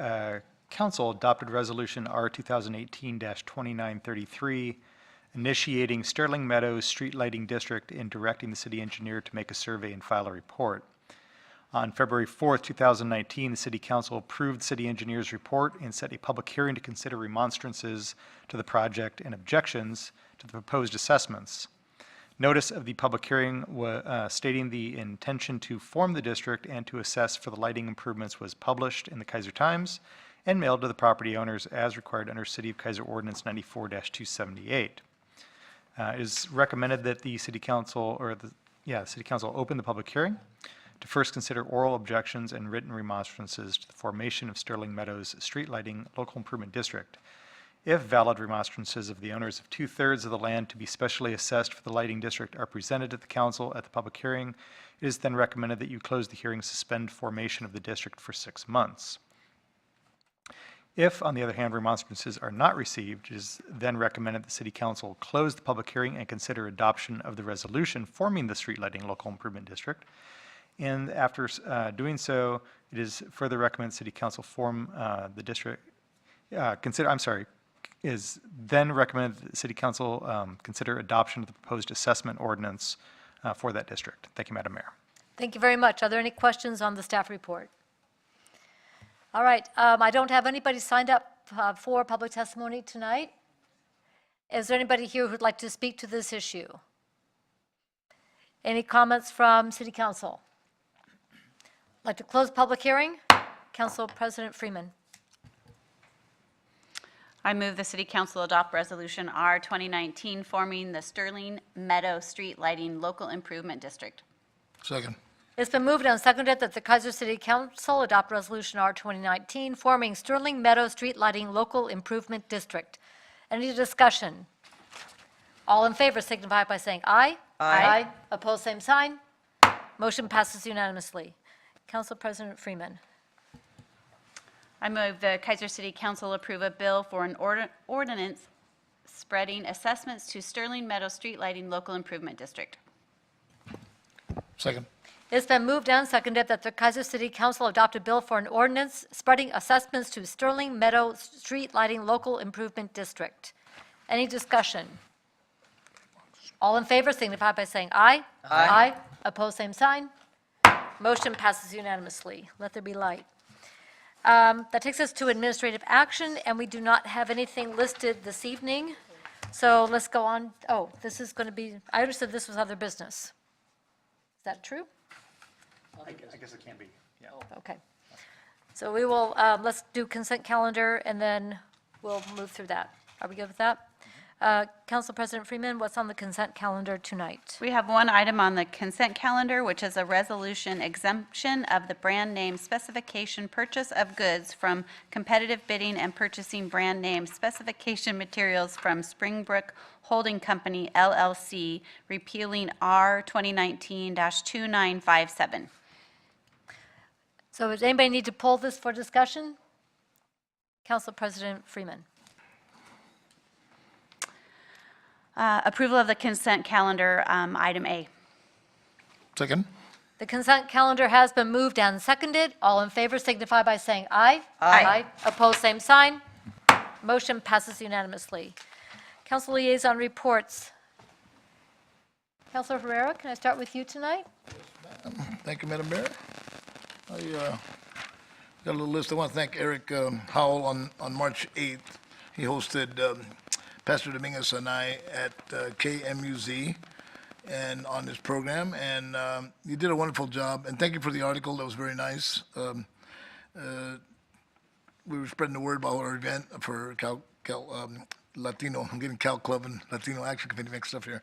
Council adopted Resolution R 2018-2933, initiating Sterling Meadows Street Lighting District and directing the city engineer to make a survey and file a report. On February 4th, 2019, the City Council approved the city engineer's report and set a public hearing to consider remonstrances to the project and objections to the proposed assessments. Notice of the public hearing stating the intention to form the district and to assess for the lighting improvements was published in the Keizer Times and mailed to the property owners as required under City of Keizer Ordinance 94-278. It is recommended that the City Council, City Council open the public hearing to first consider oral objections and written remonstrances to the formation of Sterling Meadows Street Lighting Local Improvement District. If valid remonstrances of the owners of 2/3 of the land to be specially assessed for the lighting district are presented to the council at the public hearing, it is then recommended that you close the hearing, suspend formation of the district for 6 months. If, on the other hand, remonstrances are not received, it is then recommended the City Council close the public hearing and consider adoption of the resolution forming the Street Lighting Local Improvement District. And after doing so, it is further recommended City Council form the district, is then recommended that the City Council consider adoption of the proposed assessment ordinance for that district. Thank you, Madam Mayor. Thank you very much. Are there any questions on the staff report? All right, I don't have anybody signed up for public testimony tonight. Is there anybody here who'd like to speak to this issue? Any comments from City Council? Like to close public hearing? Council President Freeman. I move the City Council adopt Resolution R 2019 forming the Sterling Meadow Street Lighting Local Improvement District. Second. It's been moved and seconded that the Keizer City Council adopt Resolution R 2019 forming Sterling Meadow Street Lighting Local Improvement District. Any discussion? All in favor signify by saying aye. Aye. Opposed, same sign. Motion passes unanimously. Council President Freeman. I move the Keizer City Council approve a bill for an ordinance spreading assessments to Sterling Meadow Street Lighting Local Improvement District. Second. It's been moved and seconded that the Keizer City Council adopt a bill for an ordinance spreading assessments to Sterling Meadow Street Lighting Local Improvement District. Any discussion? All in favor signify by saying aye. Aye. Opposed, same sign. Motion passes unanimously. Let there be light. That takes us to administrative action, and we do not have anything listed this evening. So let's go on. Oh, this is going to be, I understood this was other business. Is that true? I guess it can be, yeah. Okay. So we will, let's do consent calendar, and then we'll move through that. Are we good with that? Council President Freeman, what's on the consent calendar tonight? We have one item on the consent calendar, which is a resolution exemption of the brand name specification purchase of goods from competitive bidding and purchasing brand name specification materials from Springbrook Holding Company LLC, repealing R 2019-2957. So does anybody need to pull this for discussion? Council President Freeman. Approval of the consent calendar, item A. Second. The consent calendar has been moved and seconded. All in favor signify by saying aye. Aye. Opposed, same sign. Motion passes unanimously. Council liaison reports. Councilor Herrera, can I start with you tonight? Thank you, Madam Mayor. I got a little list. I want to thank Eric Howell on March 8th. He hosted Pastor Dominguez and I at KMUZ, and on this program, and you did a wonderful job. And thank you for the article. That was very nice. We were spreading the word about our event for Latino. I'm getting Cal Club and Latino Action Committee mixed up here.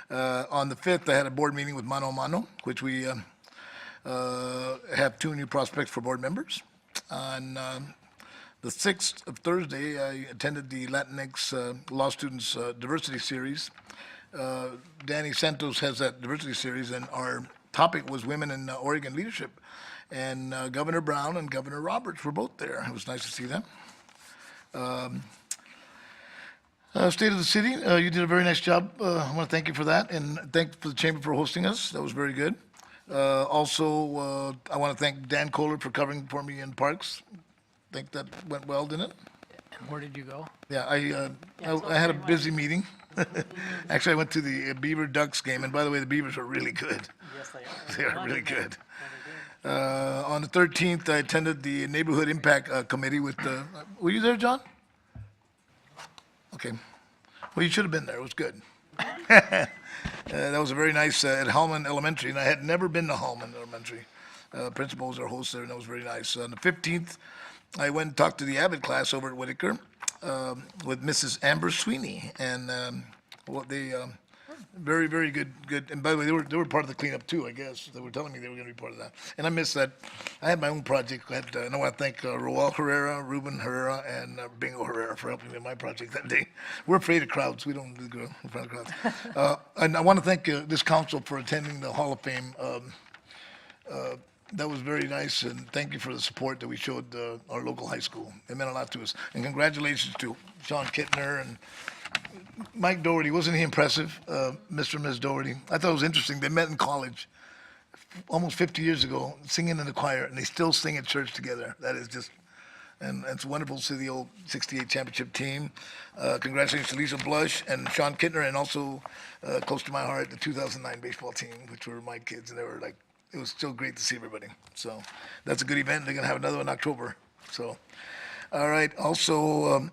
On the 5th, I had a board meeting with Mano a Mano, which we have 2 new prospects for board members. On the 6th of Thursday, I attended the Latinx Law Students Diversity Series. Danny Santos has that diversity series, and our topic was women in Oregon leadership. And Governor Brown and Governor Roberts were both there. It was nice to see them. State of the City, you did a very nice job. I want to thank you for that, and thank for the Chamber for hosting us. That was very good. Also, I want to thank Dan Kohler for covering for me in Parks. I think that went well, didn't it? And where did you go? Yeah, I had a busy meeting. Actually, I went to the Beaver Ducks game, and by the way, the Beavers are really good. Yes, they are. They are really good. On the 13th, I attended the Neighborhood Impact Committee with were you there, John? Okay. Well, you should have been there. It was good. That was a very nice at Hellman Elementary, and I had never been to Hellman Elementary. Principal was our host there, and that was very nice. On the 15th, I went and talked to the Abbott class over at Whitaker with Mrs. Amber Sweeney, and what they very, very good. And by the way, they were part of the cleanup too, I guess. They were telling me they were going to be part of that. And I missed that. I had my own project. And I want to thank Roel Herrera, Ruben Herrera, and Bingo Herrera for helping me in my project that day. We're afraid of crowds. We don't do good in front of crowds. And I want to thank this council for attending the Hall of Fame. That was very nice, and thank you for the support that we showed our local high school. It meant a lot to us. And congratulations to Sean Kittner and Mike Doherty. Wasn't he impressive, Mr. and Ms. Doherty? I thought it was interesting. They met in college almost 50 years ago, singing in the choir, and they still sing at church together. That is just, and it's wonderful to see the old 68 championship team. Congratulations to Lisa Blush and Sean Kittner, and also close to my heart, the 2009 baseball team, which were my kids, and they were like, it was still great to see everybody. So that's a good event. They're going to have another one in October. So, all right. Also,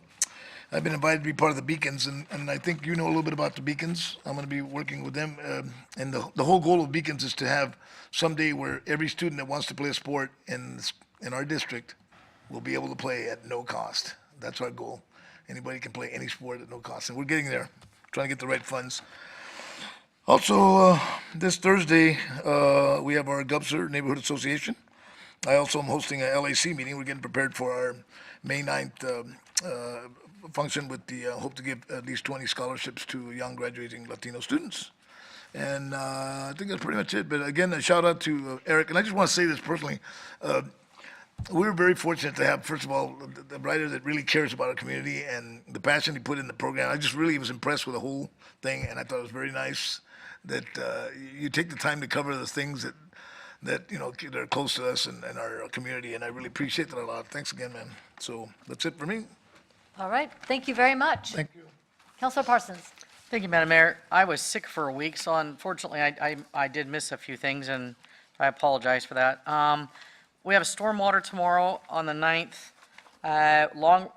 I've been invited to be part of the Beacons, and I think you know a little bit about the Beacons. I'm going to be working with them. And the whole goal of Beacons is to have someday where every student that wants to play a sport in our district will be able to play at no cost. That's our goal. Anybody can play any sport at no cost. And we're getting there, trying to get the right funds. Also, this Thursday, we have our Gubser Neighborhood Association. I also am hosting a LAC meeting. We're getting prepared for our May 9th function with the hope to give at least 20 scholarships to young graduating Latino students. And I think that's pretty much it. But again, a shout out to Eric. And I just want to say this personally. We're very fortunate to have, first of all, the writer that really cares about our community and the passion he put in the program. I just really was impressed with the whole thing, and I thought it was very nice that you take the time to cover the things that you know that are close to us and our community, and I really appreciate that a lot. Thanks again, man. So that's it for me. All right, thank you very much. Thank you. Councilor Parsons. Thank you, Madam Mayor. I was sick for a week, so unfortunately, I did miss a few things, and I apologize for that. We have a stormwater tomorrow on the 9th.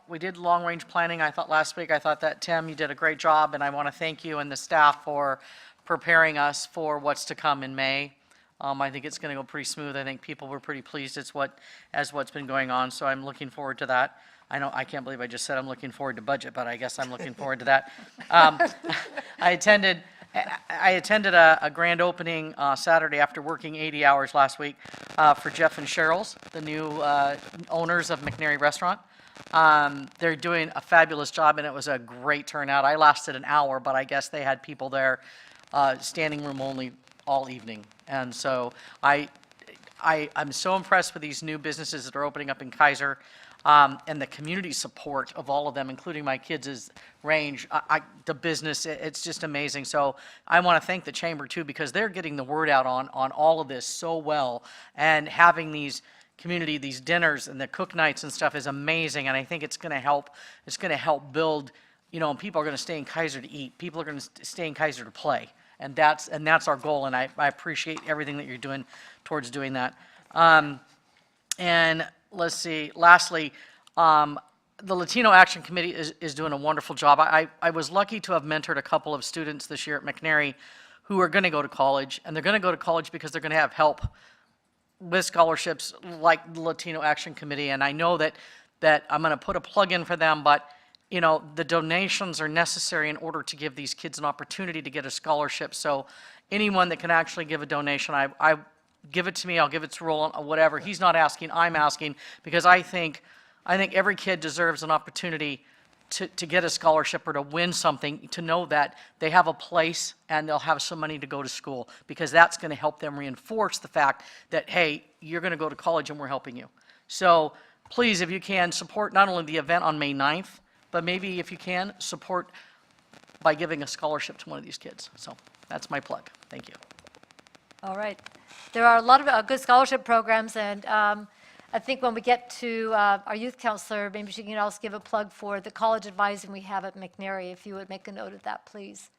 We did long-range planning, I thought, last week. I thought that, Tim, you did a great job, and I want to thank you and the staff for preparing us for what's to come in May. I think it's going to go pretty smooth. I think people were pretty pleased as what's been going on, so I'm looking forward to that. I can't believe I just said I'm looking forward to budget, but I guess I'm looking forward to that. I attended a grand opening Saturday after working 80 hours last week for Jeff and Cheryl's, the new owners of McNary Restaurant. They're doing a fabulous job, and it was a great turnout. I lasted an hour, but I guess they had people there standing room only all evening. And so I'm so impressed with these new businesses that are opening up in Keizer. And the community support of all of them, including my kids' range, the business, it's just amazing. So I want to thank the chamber too, because they're getting the word out on all of this so well, and having these these dinners and the cook nights and stuff is amazing. And I think it's going to help build, and people are going to stay in Keizer to eat. People are going to stay in Keizer to play. And that's our goal. And I appreciate everything that you're doing towards doing that. And let's see, lastly, the Latino Action Committee is doing a wonderful job. I was lucky to have mentored a couple of students this year at McNary who are going to go to college, and they're going to go to college because they're going to have help with scholarships like the Latino Action Committee. And I know that I'm going to put a plug in for them, but you know, the donations are necessary in order to give these kids an opportunity to get a scholarship. So anyone that can actually give a donation, I give it to me, I'll give it to Roland, or whatever. He's not asking, I'm asking, because I think every kid deserves an opportunity to get a scholarship or to win something, to know that they have a place and they'll have some money to go to school, because that's going to help them reinforce the fact that, hey, you're going to go to college and we're helping you. So please, if you can, support not only the event on May 9th, but maybe if you can, support by giving a scholarship to one of these kids. So that's my plug. Thank you. All right. There are a lot of good scholarship programs, and I think when we get to our youth counselor, maybe she can also give a plug for the college advising we have at McNary, if you would make a note of that, please.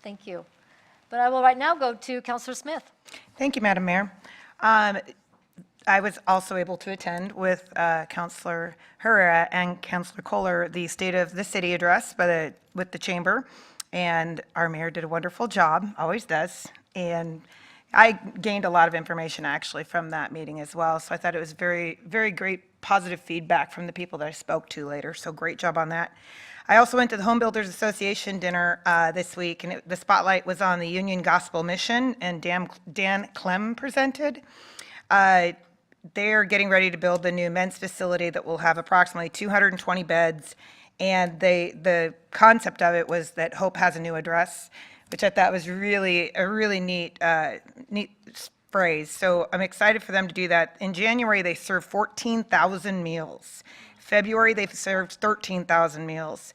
Thank you. But I will right now go to Counselor Smith. Thank you, Madam Mayor. I was also able to attend with Councilor Herrera and Councilor Kohler the State of the City address with the Chamber, and our mayor did a wonderful job, always does, and I gained a lot of information actually from that meeting as well, so I thought it was very, very great positive feedback from the people that I spoke to later, so great job on that. I also went to the Home Builders Association dinner this week, and the spotlight was on the Union Gospel Mission, and Dan Clem presented. They're getting ready to build the new men's facility that will have approximately 220 beds, and the concept of it was that Hope has a new address, which I thought was really a really neat phrase. So I'm excited for them to do that. In January, they served 14,000 meals. February, they've served 13,000 meals.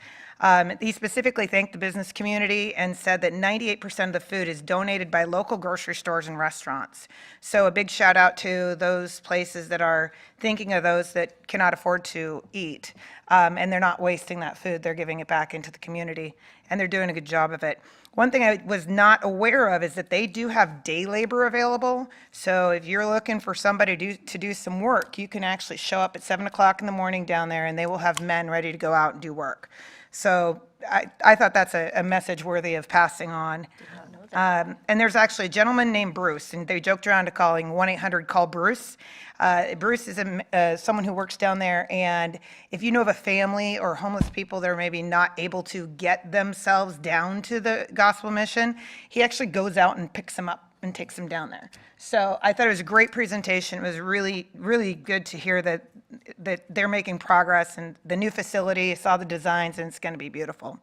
He specifically thanked the business community and said that 98% of the food is donated by local grocery stores and restaurants. So a big shout out to those places that are thinking of those that cannot afford to eat. And they're not wasting that food, they're giving it back into the community, and they're doing a good job of it. One thing I was not aware of is that they do have day labor available. So if you're looking for somebody to do some work, you can actually show up at 7 o'clock in the morning down there, and they will have men ready to go out and do work. So I thought that's a message worthy of passing on. And there's actually a gentleman named Bruce, and they joked around to calling 1-800-CALL-BRUCE. Bruce is someone who works down there, and if you know of a family or homeless people that are maybe not able to get themselves down to the gospel mission, he actually goes out and picks them up and takes them down there. So I thought it was a great presentation. It was really, really good to hear that they're making progress, and the new facility, I saw the designs, and it's going to be beautiful.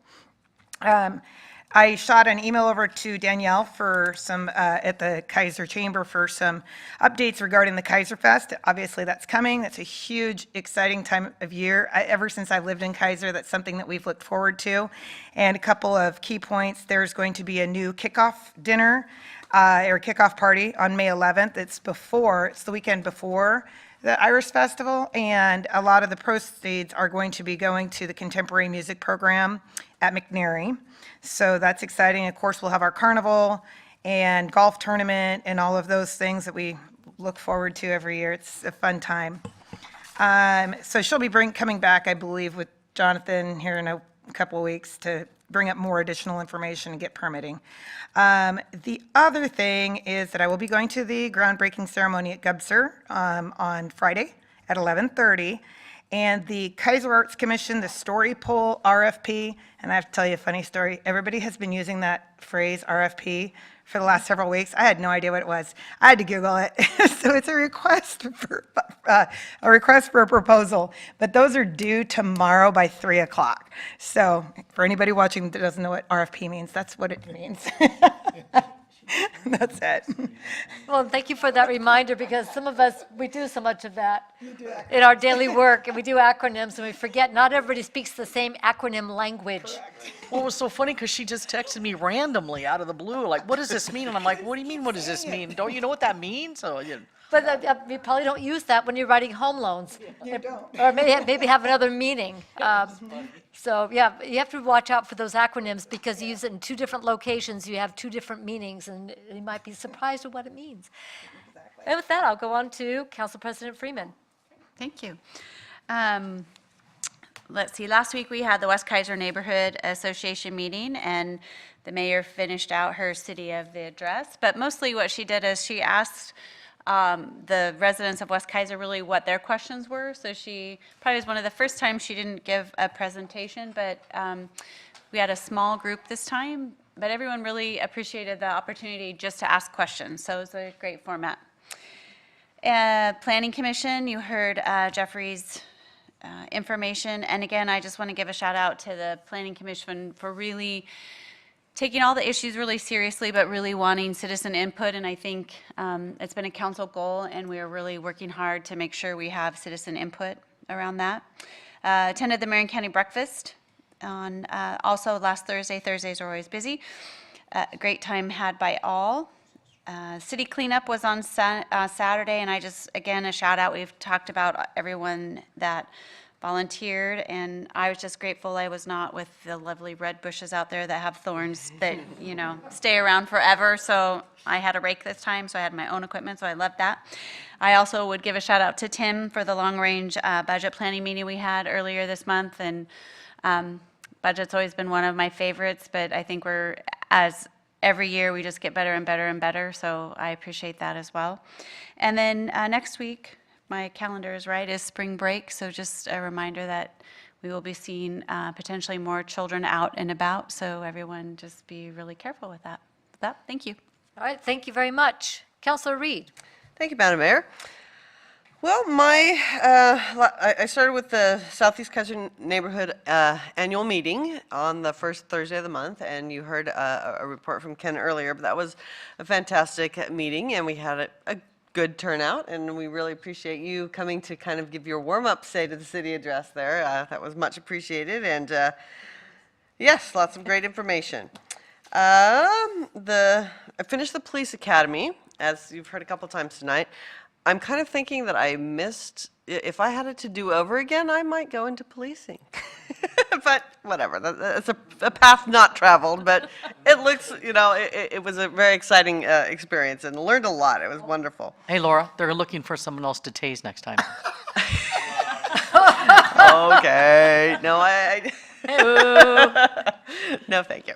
I shot an email over to Danielle for some, at the Keizer Chamber for some updates regarding the Keizer Fest. Obviously, that's coming. That's a huge, exciting time of year. Ever since I've lived in Keizer, that's something that we've looked forward to. And a couple of key points. There's going to be a new kickoff dinner or kickoff party on May 11th. It's the weekend before the Irish Festival, and a lot of the proceeds are going to be going to the contemporary music program at McNary. So that's exciting. Of course, we'll have our carnival and golf tournament and all of those things that we look forward to every year. It's a fun time. So she'll be coming back, I believe, with Jonathan here in a couple of weeks to bring up more additional information and get permitting. The other thing is that I will be going to the groundbreaking ceremony at Gubser on Friday at 11:30. And the Keizer Arts Commission, the Story Poll RFP, and I have to tell you a funny story. Everybody has been using that phrase RFP for the last several weeks. I had no idea what it was. I had to Google it. So it's a request for a proposal, but those are due tomorrow by 3 o'clock. So for anybody watching that doesn't know what RFP means, that's what it means. That's it. Well, thank you for that reminder, because some of us, we do so much of that in our daily work, and we do acronyms, and we forget not everybody speaks the same acronym language. Well, it was so funny because she just texted me randomly out of the blue, like, what does this mean? And I'm like, what do you mean, what does this mean? Don't you know what that means? So, yeah. But you probably don't use that when you're writing home loans. Or maybe have another meaning. So, yeah, you have to watch out for those acronyms, because you use it in two different locations, you have two different meanings, and you might be surprised at what it means. Exactly. And with that, I'll go on to Council President Freeman. Thank you. let's see, last week we had the West Keizer Neighborhood Association meeting, and the mayor finished out her city of the address. But mostly what she did is she asked the residents of West Keizer really what their questions were. So she probably was one of the first times she didn't give a presentation, but we had a small group this time, but everyone really appreciated the opportunity just to ask questions. So it was a great format. Planning Commission, you heard Jeffrey's information. And again, I just want to give a shout out to the Planning Commission for really taking all the issues really seriously, but really wanting citizen input. And I think it's been a council goal, and we are really working hard to make sure we have citizen input around that. Attended the Marion County Breakfast on also last Thursday. Thursdays are always busy. A great time had by all. City cleanup was on Saturday, and I just, again, a shout out. We've talked about everyone that volunteered, and I was just grateful I was not with the lovely red bushes out there that have thorns that, you know, stay around forever. So I had a rake this time, so I had my own equipment, so I loved that. I also would give a shout out to Tim for the long-range budget planning meeting we had earlier this month, and budget's always been one of my favorites, but I think every year we just get better and better and better, so I appreciate that as well. And then next week, my calendar is right, is spring break, so just a reminder that we will be seeing potentially more children out and about, so everyone just be really careful with that. Thank you. All right, thank you very much. Councilor Reed. Thank you, Madam Mayor. Well, I started with the Southeast Keizer Neighborhood Annual Meeting on the first Thursday of the month, and you heard a report from Ken earlier, but that was a fantastic meeting, and we had a good turnout, and we really appreciate you coming to kind of give your warm-up say to the city address there. That was much appreciated, and yes, lots of great information. I finished the police academy, as you've heard a couple times tonight. I'm kind of thinking that I missed, if I had it to do over again, I might go into policing. But whatever, that's a path not traveled, but it looks, you know, it was a very exciting experience and learned a lot. It was wonderful. Hey, Laura, they're looking for someone else to tase next time. Okay, no, no, thank you.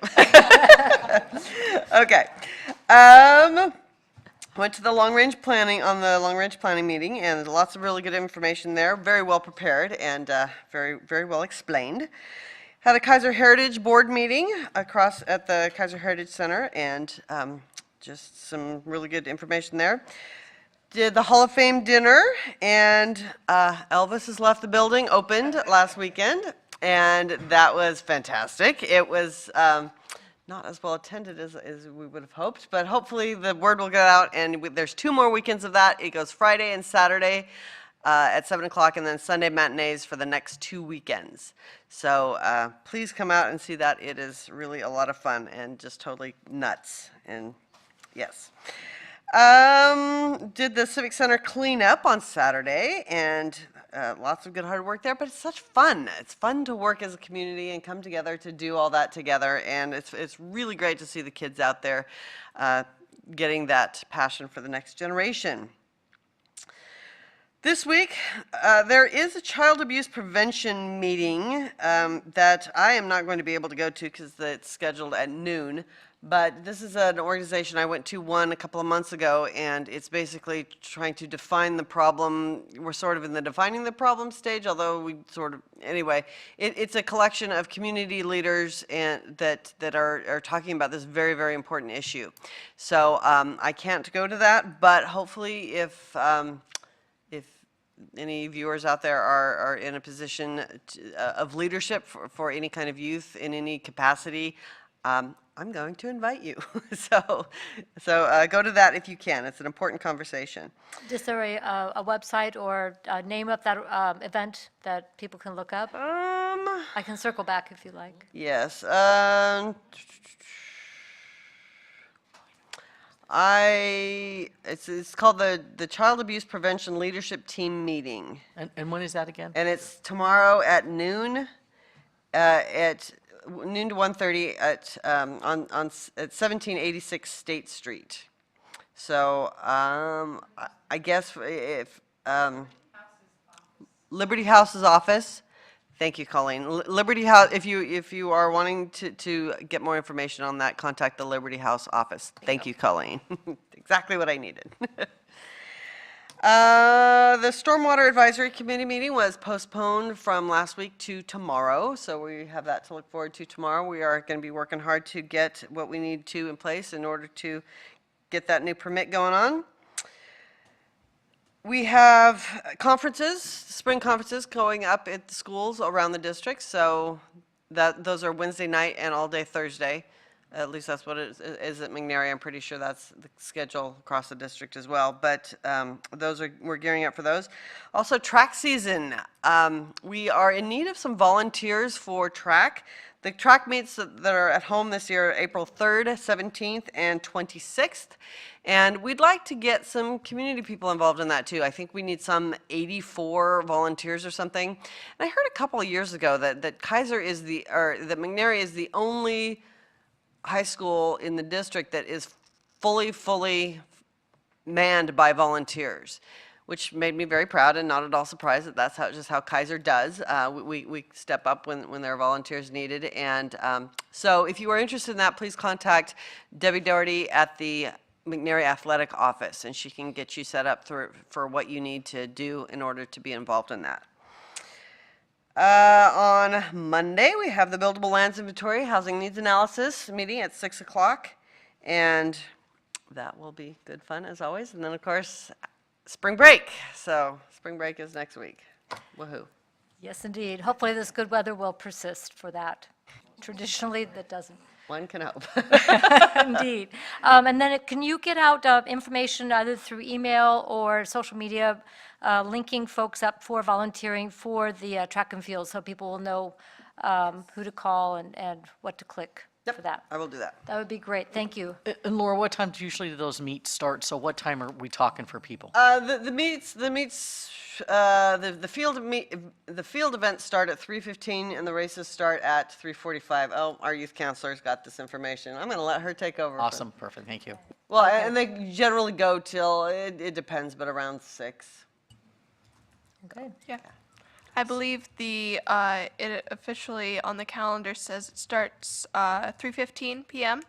Okay. Went to the long-range planning, on the long-range planning meeting, and lots of really good information there, very well prepared and very, very well explained. Had a Keizer Heritage Board meeting across at the Keizer Heritage Center, and just some really good information there. Did the Hall of Fame dinner, and Elvis has left the building, opened last weekend, and that was fantastic. It was not as well attended as we would have hoped, but hopefully the word will get out, and there's 2 more weekends of that. It goes Friday and Saturday at 7 o'clock, and then Sunday matinees for the next 2 weekends. So please come out and see that. It is really a lot of fun and just totally nuts, and yes. Did the Civic Center cleanup on Saturday, and lots of good hard work there, but it's such fun. It's fun to work as a community and come together to do all that together, and it's really great to see the kids out there getting that passion for the next generation. This week, there is a child abuse prevention meeting that I am not going to be able to go to because it's scheduled at noon. But this is an organization I went to a couple of months ago, and it's basically trying to define the problem. We're sort of in the defining the problem stage, although we sort of, anyway, it's a collection of community leaders and that are talking about this very, very important issue. So I can't go to that, but hopefully if any viewers out there are in a position of leadership for any kind of youth in any capacity, I'm going to invite you. So go to that if you can. It's an important conversation. Is there a website or a name of that event that people can look up? I can circle back if you like. Yes. It's called the Child Abuse Prevention Leadership Team Meeting. And when is that again? And it's tomorrow at noon, at noon to 1:30 at 1786 State Street. So I guess if Liberty House's office, Thank you, Colleen. Liberty House, if you are wanting to get more information on that, contact the Liberty House office. Thank you, Colleen. Exactly what I needed. The Stormwater Advisory Committee meeting was postponed from last week to tomorrow, so we have that to look forward to tomorrow. We are going to be working hard to get what we need to in place in order to get that new permit going on. We have conferences, spring conferences going up at the schools around the district, so those are Wednesday night and all day Thursday. At least that's what it is at McNary. I'm pretty sure that's the schedule across the district as well, but we're gearing up for those. Also, track season. We are in need of some volunteers for track. The track meets that are at home this year are April 3rd, 17th, and 26th. And we'd like to get some community people involved in that too. I think we need some 84 volunteers or something. And I heard a couple of years ago that Keizer is that McNary is the only high school in the district that is fully manned by volunteers, which made me very proud and not at all surprised that that's just how Keizer does. We step up when there are volunteers needed. And so if you are interested in that, please contact Debbie Doherty at the McNary Athletic Office, and she can get you set up for what you need to do in order to be involved in that. On Monday, we have the Buildable Lands Inventory Housing Needs Analysis meeting at 6 o'clock, and that will be good fun as always. And then, of course, spring break. So spring break is next week. Woohoo. Yes, indeed. Hopefully this good weather will persist for that. Traditionally, that doesn't. One can hope. Indeed. And then can you get out information either through email or social media, linking folks up for volunteering for the track and field so people will know who to call and what to click for that? I will do that. That would be great. Thank you. And Laura, what time do usually those meets start? So what time are we talking for people? The field events start at 3:15 and the races start at 3:45. Oh, our youth counselor's got this information. I'm going to let her take over. Awesome, perfect, thank you. Well, and they generally go till, it depends, but around 6. Okay. Yeah. I believe it officially on the calendar says it starts 3:15 p.m.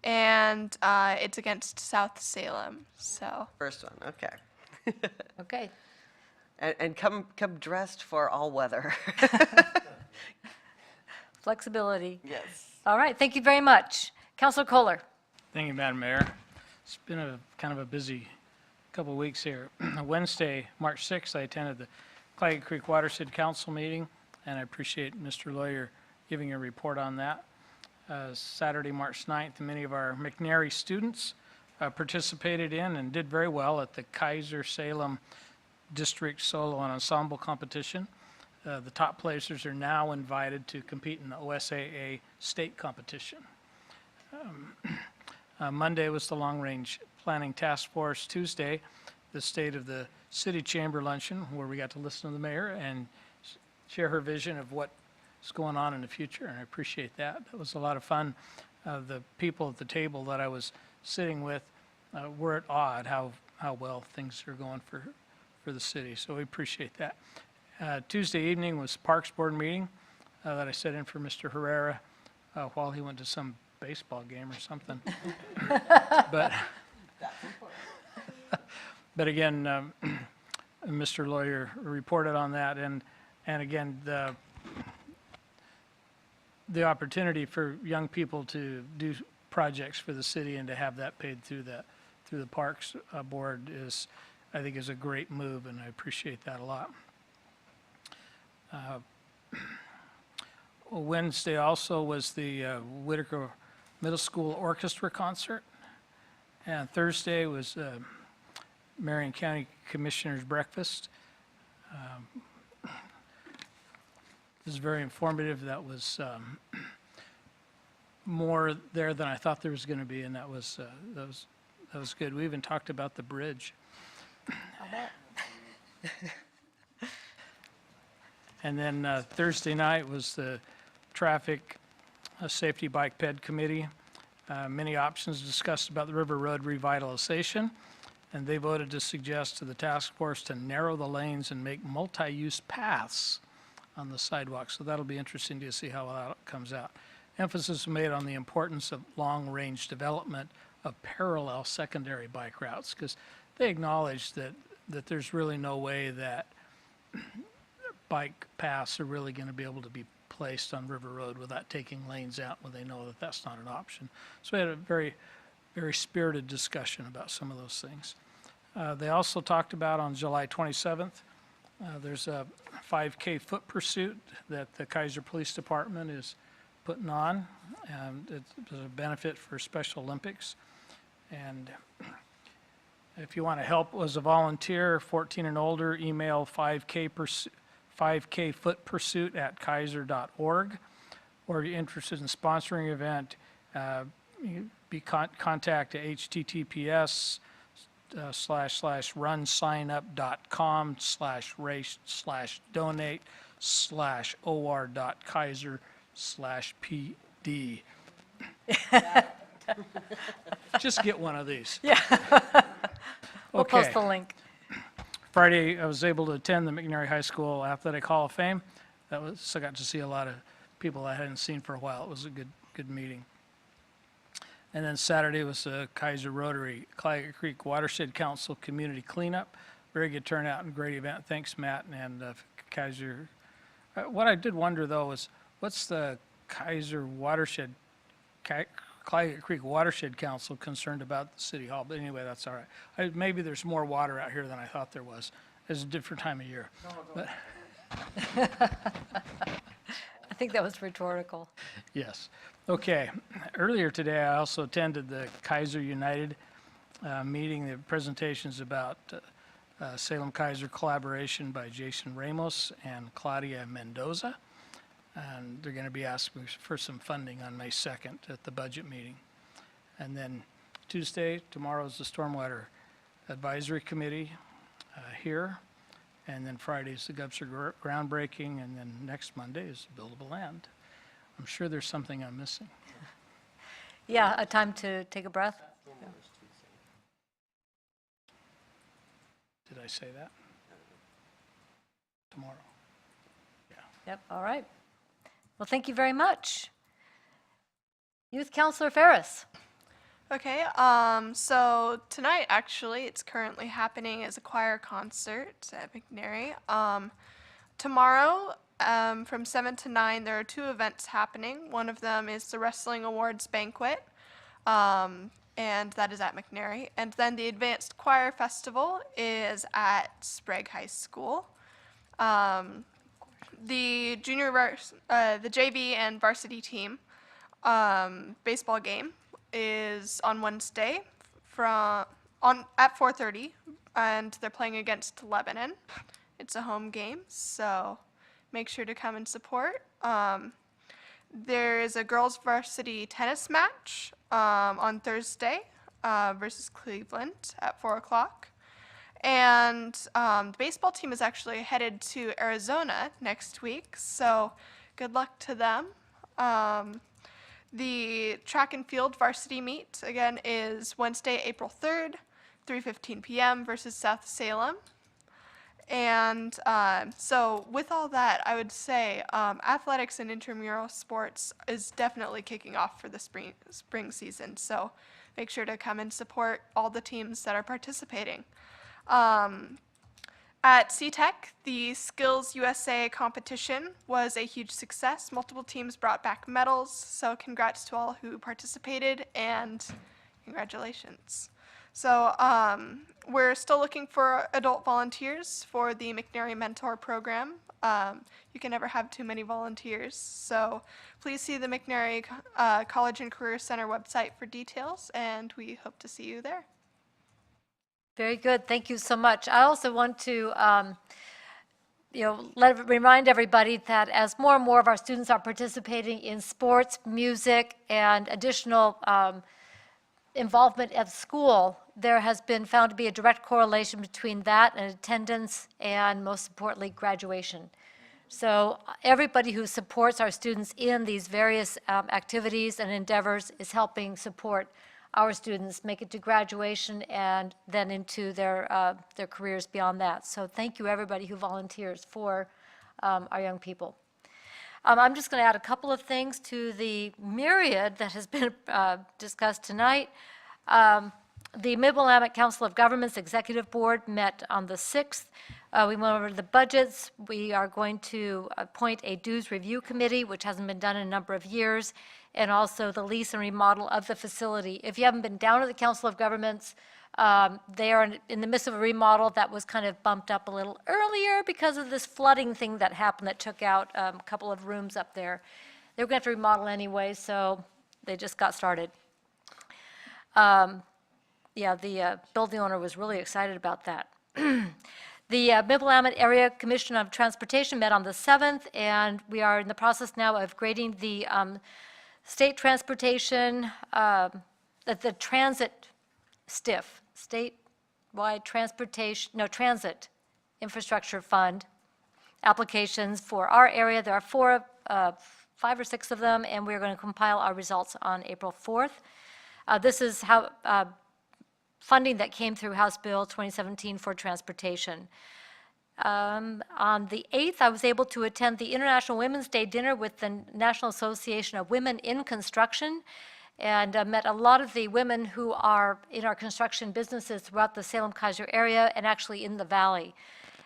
and it's against South Salem. So First one, okay. Okay. And come dressed for all weather. Flexibility. Yes. All right. Thank you very much. Councilor Kohler. Thank you, Madam Mayor. It's been a kind of a busy couple of weeks here. Wednesday, March 6th, I attended the Claggett Creek Watershed Council meeting, and I appreciate Mr. Lawyer giving a report on that. Saturday, March 9th, many of our McNary students participated in and did very well at the Keizer Salem District Solo and Ensemble Competition. The top placers are now invited to compete in the OSAA state competition. Monday was the Long Range Planning Task Force. Tuesday, the State of the City Chamber Luncheon, where we got to listen to the mayor and share her vision of what's going on in the future, and I appreciate that. That was a lot of fun. The people at the table that I was sitting with were at awe at how well things are going for the city, so we appreciate that. Tuesday evening was Parks Board meeting that I sat in for Mr. Herrera while he went to some baseball game or something. But again, Mr. Lawyer reported on that, and again, the opportunity for young people to do projects for the city and to have that paid through the Parks Board is, I think, is a great move, and I appreciate that a lot. Wednesday also was the Whitaker Middle School Orchestra concert, and Thursday was Marion County Commissioner's Breakfast. It was very informative. That was more there than I thought there was going to be, and that was good. We even talked about the bridge. And then Thursday night was the Traffic Safety Bike Ped Committee. Many options discussed about the River Road revitalization, and they voted to suggest to the task force to narrow the lanes and make multi-use paths on the sidewalk. So that'll be interesting to see how that comes out. Emphasis made on the importance of long-range development of parallel secondary bike routes, because they acknowledge that there's really no way that bike paths are really going to be able to be placed on River Road without taking lanes out when they know that that's not an option. So we had a very, very spirited discussion about some of those things. They also talked about on July 27th, there's a 5K foot pursuit that the Keizer Police Department is putting on, and it's a benefit for Special Olympics. And if you want to help as a volunteer, 14 and older, email 5K foot pursuit at keizer.org. Or if you're interested in sponsoring an event, contact https://runsignup.com/race/donate/or.keizer/pd. Just get one of these. Yeah. We'll post Okay. the link. Friday, I was able to attend the McNary High School Athletic Hall of Fame. So I got to see a lot of people I hadn't seen for a while. It was a good meeting. And then Saturday was the Keizer Rotary Claggett Creek Watershed Council Community Cleanup. Very good turnout and great event. Thanks, Matt and Keizer. What I did wonder, though, is what's the Keizer Watershed, Claggett Creek Watershed Council concerned about the City Hall? But anyway, that's all right. Maybe there's more water out here than I thought there was. It's a different time of year. But I think that was rhetorical. yes. Okay. Earlier today, I also attended the Keizer United meeting. The presentations about Salem Keizer collaboration by Jason Ramos and Claudia Mendoza. And they're going to be asking for some funding on May 2nd at the budget meeting. And then Tuesday, tomorrow is the Stormwater Advisory Committee here. And then Friday is the Gubser groundbreaking, and then next Monday is buildable land. I'm sure there's something I'm missing. Yeah, a time to take a breath. Did I say that? Tomorrow. Yep, all right. Well, thank you very much. Youth Counselor Ferris. Okay, so tonight, actually, it's currently happening as a choir concert at McNary. Tomorrow, from 7 to 9, there are 2 events happening. One of them is the Wrestling Awards Banquet, and that is at McNary. And then the Advanced Choir Festival is at Sprague High School. The the JV and varsity team baseball game is on Wednesday at 4:30, and they're playing against Lebanon. It's a home game, so make sure to come and support. There is a girls varsity tennis match on Thursday versus Cleveland at 4 o'clock. And the baseball team is actually headed to Arizona next week, so good luck to them. The track and field varsity meet, again, is Wednesday, April 3rd, 3:15 p.m. versus South Salem. And so with all that, I would say athletics and intramural sports is definitely kicking off for the spring season. So make sure to come and support all the teams that are participating. At CTEC, the Skills USA competition was a huge success. Multiple teams brought back medals, so congrats to all who participated, and congratulations. So we're still looking for adult volunteers for the McNary Mentor Program. You can never have too many volunteers, so please see the McNary College and Career Center website for details, and we hope to see you there. Very good. Thank you so much. I also want to remind everybody that as more and more of our students are participating in sports, music, and additional involvement at school, there has been found to be a direct correlation between that and attendance and, most importantly, graduation. So everybody who supports our students in these various activities and endeavors is helping support our students make it to graduation and then into their careers beyond that. So thank you, everybody who volunteers for our young people. I'm just going to add a couple of things to the myriad that has been discussed tonight. The Mid-Willamette Council of Governments Executive Board met on the 6th. We went over the budgets. We are going to appoint a dues review committee, which hasn't been done in a number of years, and also the lease and remodel of the facility. If you haven't been down to the Council of Governments, they are in the midst of a remodel that was kind of bumped up a little earlier because of this flooding thing that happened that took out a couple of rooms up there. They were going to have to remodel anyway, so they just got started. Yeah, the building owner was really excited about that. The Mid-Willamette Area Commission of Transportation met on the 7th, and we are in the process now of grading the state transportation, the transit STIF, statewide transportation, no, transit infrastructure fund applications for our area. There are 5 or 6 of them, and we're going to compile our results on April 4th. This is how funding that came through House Bill 2017 for transportation. On the 8th, I was able to attend the International Women's Day dinner with the National Association of Women in Construction, and met a lot of the women who are in our construction businesses throughout the Salem-Keizer area and actually in the valley.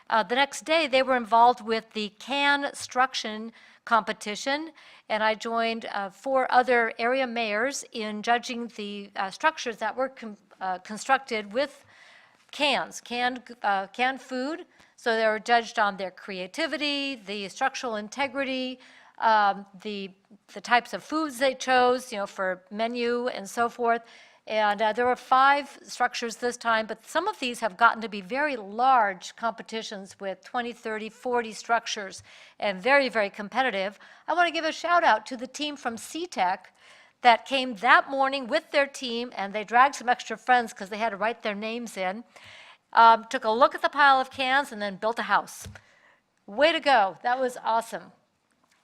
The next day, they were involved with the construction competition, and I joined 4 other area mayors in judging the structures that were constructed with canned food. So they were judged on their creativity, the structural integrity, the types of foods they chose, for menu and so forth. And there were 5 structures this time, but some of these have gotten to be very large competitions with 20, 30, 40 structures and very, very competitive. I want to give a shout out to the team from CTEC that came that morning with their team, and they dragged some extra friends because they had to write their names in, took a look at the pile of cans and then built a house. Way to go. That was awesome.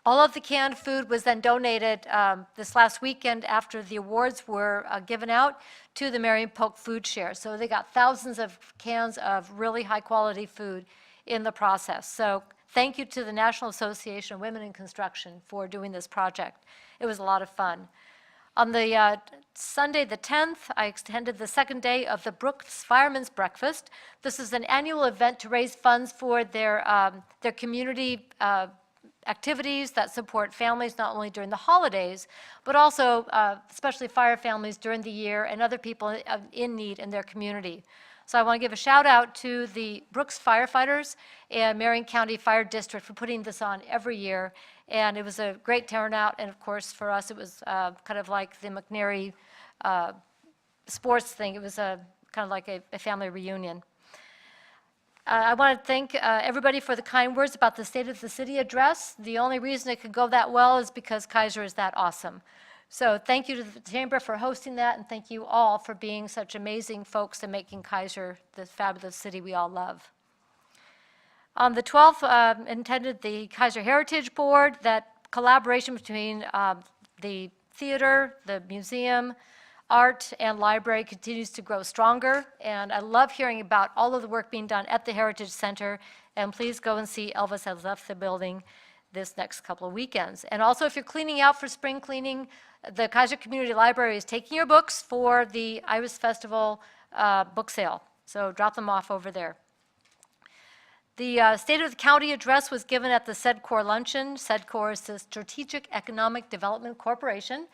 All of the canned food was then donated this last weekend after the awards were given out to the Marion Polk Food Share. So they got thousands of cans of really high-quality food in the process. So thank you to the National Association of Women in Construction for doing this project. It was a lot of fun. On the Sunday the 10th, I extended the second day of the Brooks Firemen's Breakfast. This is an annual event to raise funds for their community activities that support families not only during the holidays, but also especially fire families during the year and other people in need in their community. So I want to give a shout out to the Brooks firefighters and Marion County Fire District for putting this on every year. And it was a great turnout. And of course, for us, it was kind of like the McNary sports thing. It was kind of like a family reunion. I want to thank everybody for the kind words about the State of the City address. The only reason it could go that well is because Keizer is that awesome. So thank you to the Chamber for hosting that, and thank you all for being such amazing folks and making Keizer the fabulous city we all love. On the 12th, attended the Keizer Heritage Board. That collaboration between the theater, the museum, art, and library continues to grow stronger, and I love hearing about all of the work being done at the Heritage Center, and please go and see Elvis Has Left the Building this next couple of weekends. And also, if you're cleaning out for spring cleaning, the Keizer Community Library is taking your books for the Iris Festival book sale, so drop them off over there. The State of the County address was given at the SEDCOR luncheon. SEDCOR is the Strategic Economic Development Corporation.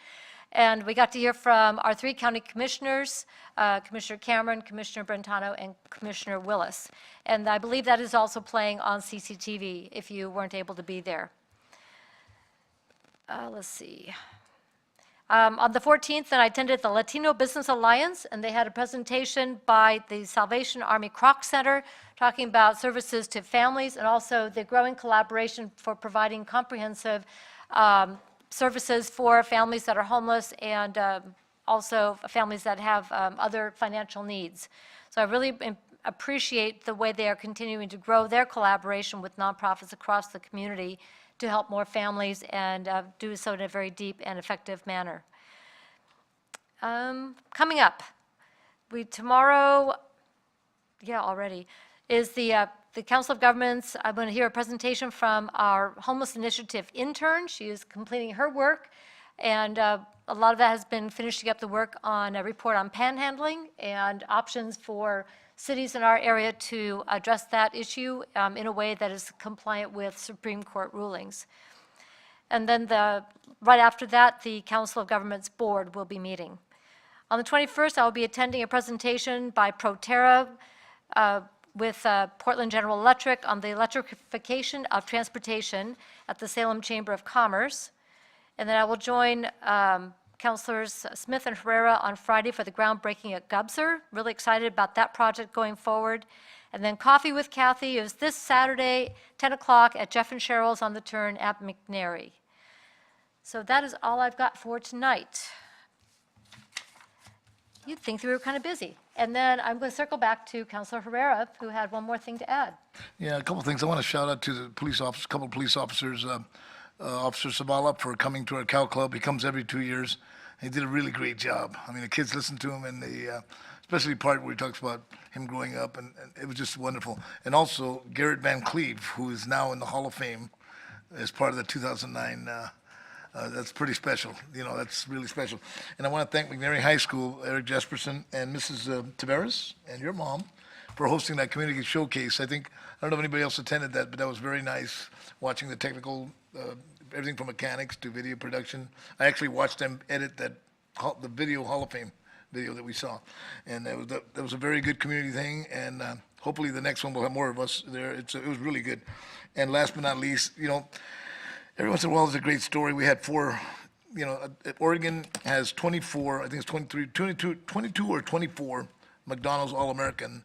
And we got to hear from our 3 county commissioners, Commissioner Cameron, Commissioner Brentano, and Commissioner Willis. And I believe that is also playing on CCTV if you weren't able to be there. Let's see. On the 14th, I attended the Latino Business Alliance, and they had a presentation by the Salvation Army Kroc Center talking about services to families and also the growing collaboration for providing comprehensive services for families that are homeless and also families that have other financial needs. So I really appreciate the way they are continuing to grow their collaboration with nonprofits across the community to help more families and do so in a very deep and effective manner. Coming up, tomorrow, already, is the the Council of Governments, I'm going to hear a presentation from our Homeless Initiative intern. She is completing her work, and a lot of that has been finishing up the work on a report on panhandling and options for cities in our area to address that issue in a way that is compliant with Supreme Court rulings. And then right after that, the Council of Governments Board will be meeting. On the 21st, I will be attending a presentation by Proterra with Portland General Electric on the electrification of transportation at the Salem Chamber of Commerce. And then I will join Councilors Smith and Herrera on Friday for the groundbreaking at Keizer. Really excited about that project going forward. And then Coffee with Kathy is this Saturday, 10 o'clock at Jeff and Cheryl's on the Turn at McNary. So that is all I've got for tonight. You'd think we were kind of busy. And then I'm going to circle back to Councilor Herrera, who had one more thing to add. Yeah, a couple of things. I want to shout out to the police officers, a couple of police officers, Officer Savala for coming to our Cal Club. He comes every 2 years. He did a really great job. I mean, the kids listened to him, and especially the part where he talks about him growing up, and it was just wonderful. And also Garrett Van Cleve, who is now in the Hall of Fame as part of the 2009. That's pretty special. You know, that's really special. And I want to thank McNary High School, Eric Jesperson, and Mrs. Taveras, and your mom, for hosting that community showcase. I don't know if anybody else attended that, but that was very nice, watching the technical, everything from mechanics to video production. I actually watched them edit the video Hall of Fame video that we saw. And that was a very good community thing, and hopefully the next one will have more of us there. It was really good. And last but not least, you know, every once in a while, there's a great story. We had Oregon has 24, I think it's 22 or 24 McDonald's All-American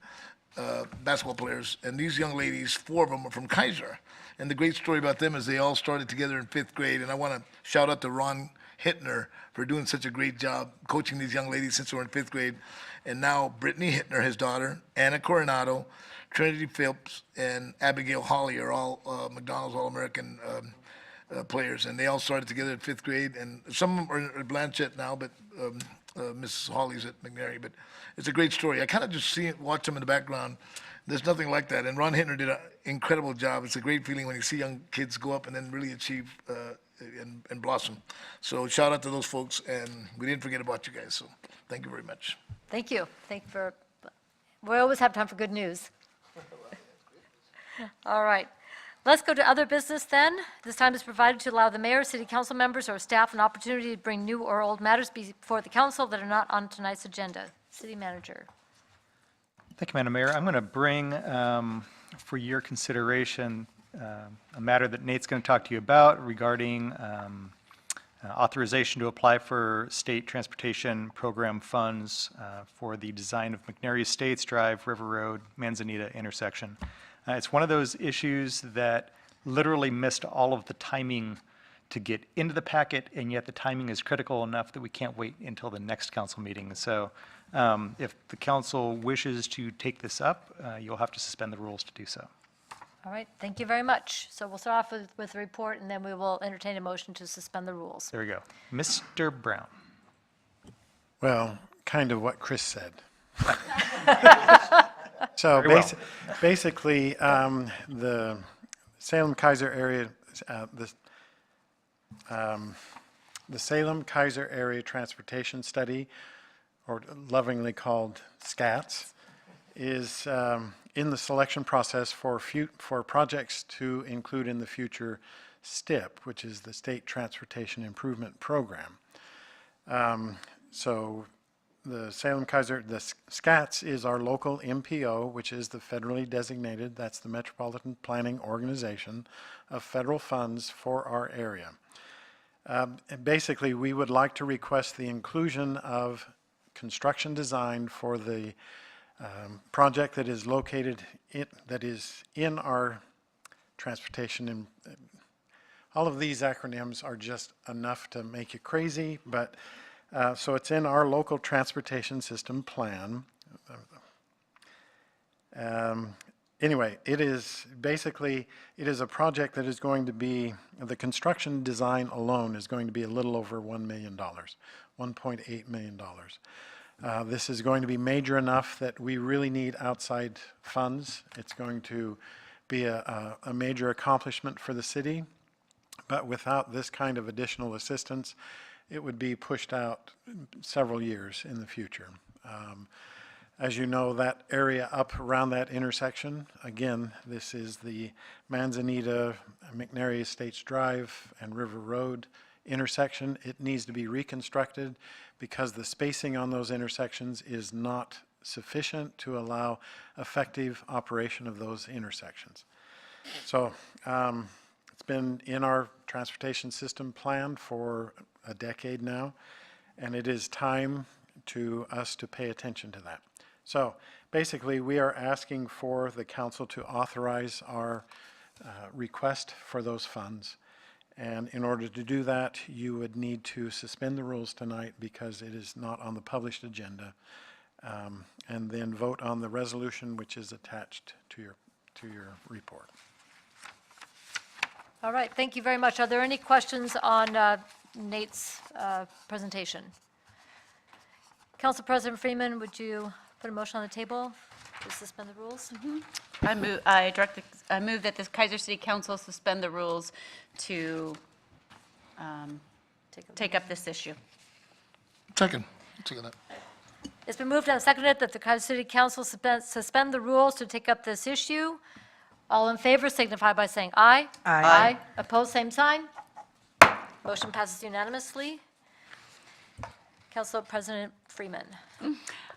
basketball players. And these young ladies, 4 of them are from Keizer. And the great story about them is they all started together in 5th grade. And I want to shout out to Ron Hittner for doing such a great job coaching these young ladies since they were in 5th grade. And now Brittany Hittner, his daughter, Anna Coronado, Trinity Phillips, and Abigail Holly are all McDonald's All-American players, and they all started together in 5th grade, and some of them are at Blanchette now, but Mrs. Hawley's at McNary. But it's a great story. I kind of just watch them in the background. There's nothing like that, and Ron Hittner did an incredible job. It's a great feeling when you see young kids go up and then really achieve and blossom. So shout out to those folks, and we didn't forget about you guys, so thank you very much. Thank you. We always have time for good news. All right. Let's go to other business then. This time is provided to allow the mayor, city council members, or staff an opportunity to bring new or old matters before the council that are not on tonight's agenda. City manager. Thank you, Madam Mayor. I'm going to bring for your consideration a matter that Nate's going to talk to you about regarding authorization to apply for state transportation program funds for the design of McNary Estates Drive, River Road, Manzanita intersection. It's one of those issues that literally missed all of the timing to get into the packet, and yet the timing is critical enough that we can't wait until the next council meeting. So if the council wishes to take this up, you'll have to suspend the rules to do so. All right, thank you very much. So we'll start off with the report, and then we will entertain a motion to suspend the rules. There we go. Mr. Brown. Well, kind of what Chris said. So Very well. basically, the Salem-Keizer area, the Salem-Keizer Area Transportation Study, or lovingly called SCATS, is in the selection process for projects to include in the future STIP, which is the State Transportation Improvement Program. So the Salem-Keizer, the SCATS is our local MPO, which is the federally designated, that's the Metropolitan Planning Organization of federal funds for our area. Basically, we would like to request the inclusion of construction design for the project that is located that is in our transportation. And all of these acronyms are just enough to make you crazy, but so it's in our local transportation system plan. Anyway, it is a project that is going to be, the construction design alone is going to be a little over $1 million, $1.8 million. This is going to be major enough that we really need outside funds. It's going to be a major accomplishment for the city, but without this kind of additional assistance, it would be pushed out several years in the future. As you know, that area up around that intersection, again, this is the Manzanita, McNary Estates Drive, and River Road intersection. It needs to be reconstructed because the spacing on those intersections is not sufficient to allow effective operation of those intersections. So it's been in our transportation system plan for a decade now, and it is time to us to pay attention to that. So basically, we are asking for the council to authorize our request for those funds. And in order to do that, you would need to suspend the rules tonight because it is not on the published agenda, and then vote on the resolution which is attached to your report. All right, thank you very much. Are there any questions on Nate's presentation? Council President Freeman, would you put a motion on the table to suspend the rules? I move that the Keizer City Council suspend the rules to take up this issue. Second. Second that. It's been moved and seconded that the Keizer City Council suspend the rules to take up this issue. All in favor signify by saying aye. Aye. Opposed, same sign. Motion passes unanimously. Council President Freeman.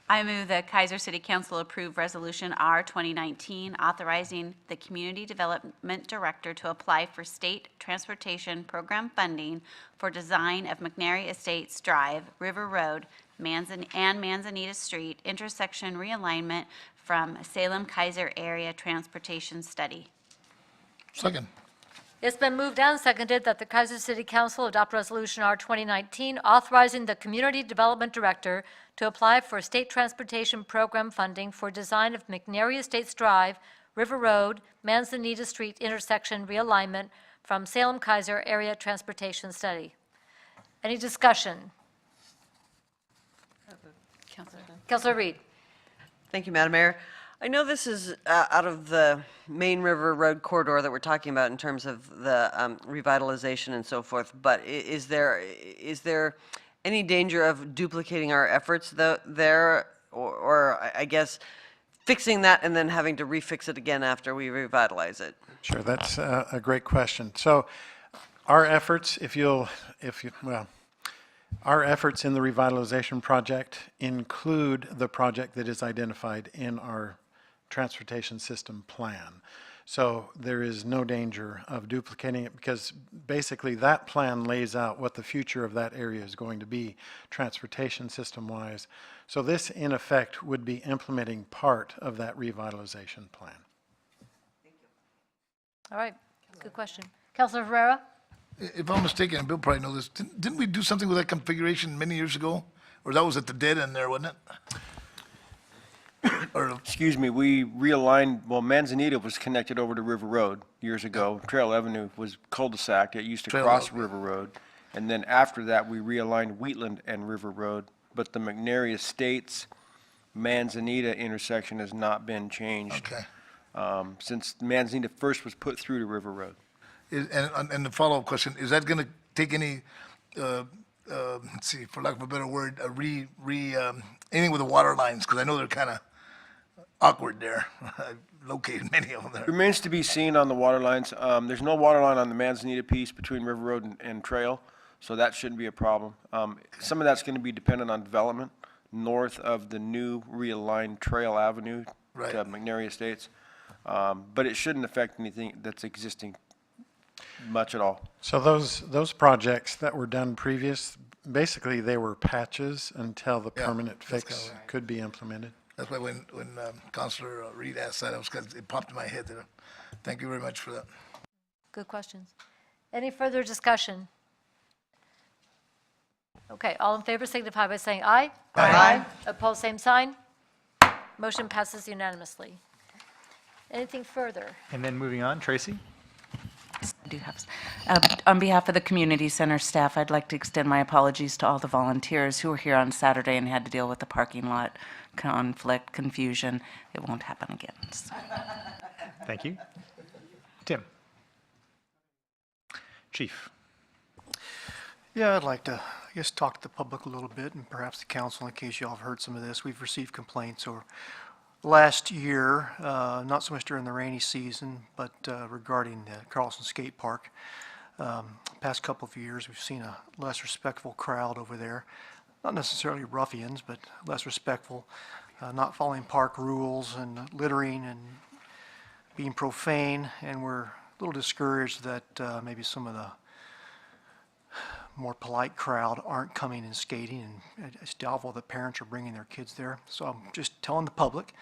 I move that Keizer City Council approve Resolution R 2019, authorizing the Community Development Director to apply for state transportation program funding for design of McNary Estates Drive, River Road, and Manzanita Street intersection realignment from Salem Keizer Area Transportation Study. Second. It's been moved and seconded that the Keizer City Council adopt Resolution R 2019, authorizing the Community Development Director to apply for state transportation program funding for design of McNary Estates Drive, River Road, Manzanita Street intersection realignment from Salem Keizer Area Transportation Study. Any discussion? Councilor Reed. Thank you, Madam Mayor. I know this is out of the main River Road corridor that we're talking about in terms of the revitalization and so forth, but is there any danger of duplicating our efforts there, or I guess fixing that and then having to refix it again after we revitalize it? Sure, that's a great question. So our efforts, our efforts in the revitalization project include the project that is identified in our transportation system plan. So there is no danger of duplicating it because basically that plan lays out what the future of that area is going to be transportation system wise. So this in effect would be implementing part of that revitalization plan. All right, good question. Councilor Herrera? If I'm mistaken, and Bill probably knows this, didn't we do something with that configuration many years ago? Or that was at the dead end there, wasn't it? Or, Excuse me, we realigned, well, Manzanita was connected over to River Road years ago. Trail Avenue was cul-de-sac that used to Trail cross Avenue. River Road. And then after that, we realigned Wheatland and River Road. But the McNary Estates Manzanita intersection has not been changed okay. since Manzanita first was put through to River Road. And the follow-up question, is that going to take any, let's see, for lack of a better word, anything with the water lines? Because I know they're kind of awkward there. I've located many of them there. Remains to be seen on the water lines. There's no water line on the Manzanita piece between River Road and Trail, so that shouldn't be a problem. Some of that's going to be dependent on development north of the new realigned Trail Avenue Right. to McNary Estates. But it shouldn't affect anything that's existing much at all. So those projects that were done previous, basically they were patches until the Yeah, permanent that's fix kinda right. could be implemented. That's why when Councilor Reed asked that, it popped in my head there. Thank you very much for that. Good questions. Any further discussion? Okay, all in favor signify by saying aye. Aye. Opposed, same sign. Motion passes unanimously. Anything further? And then moving on, Tracy? I do have, on behalf of the community center staff, I'd like to extend my apologies to all the volunteers who were here on Saturday and had to deal with the parking lot conflict, confusion. It won't happen again. So. Thank you. Tim. Chief. Yeah, I'd like to, I guess, talk to the public a little bit and perhaps the council in case you all have heard some of this. We've received complaints over last year, not so much during the rainy season, but regarding the Carlson Skate Park. Past couple of years, we've seen a less respectful crowd over there. Not necessarily ruffians, but less respectful, not following park rules and littering and being profane. And we're a little discouraged that maybe some of the more polite crowd aren't coming and skating, and it's doubtful that parents are bringing their kids there. So I'm just telling the public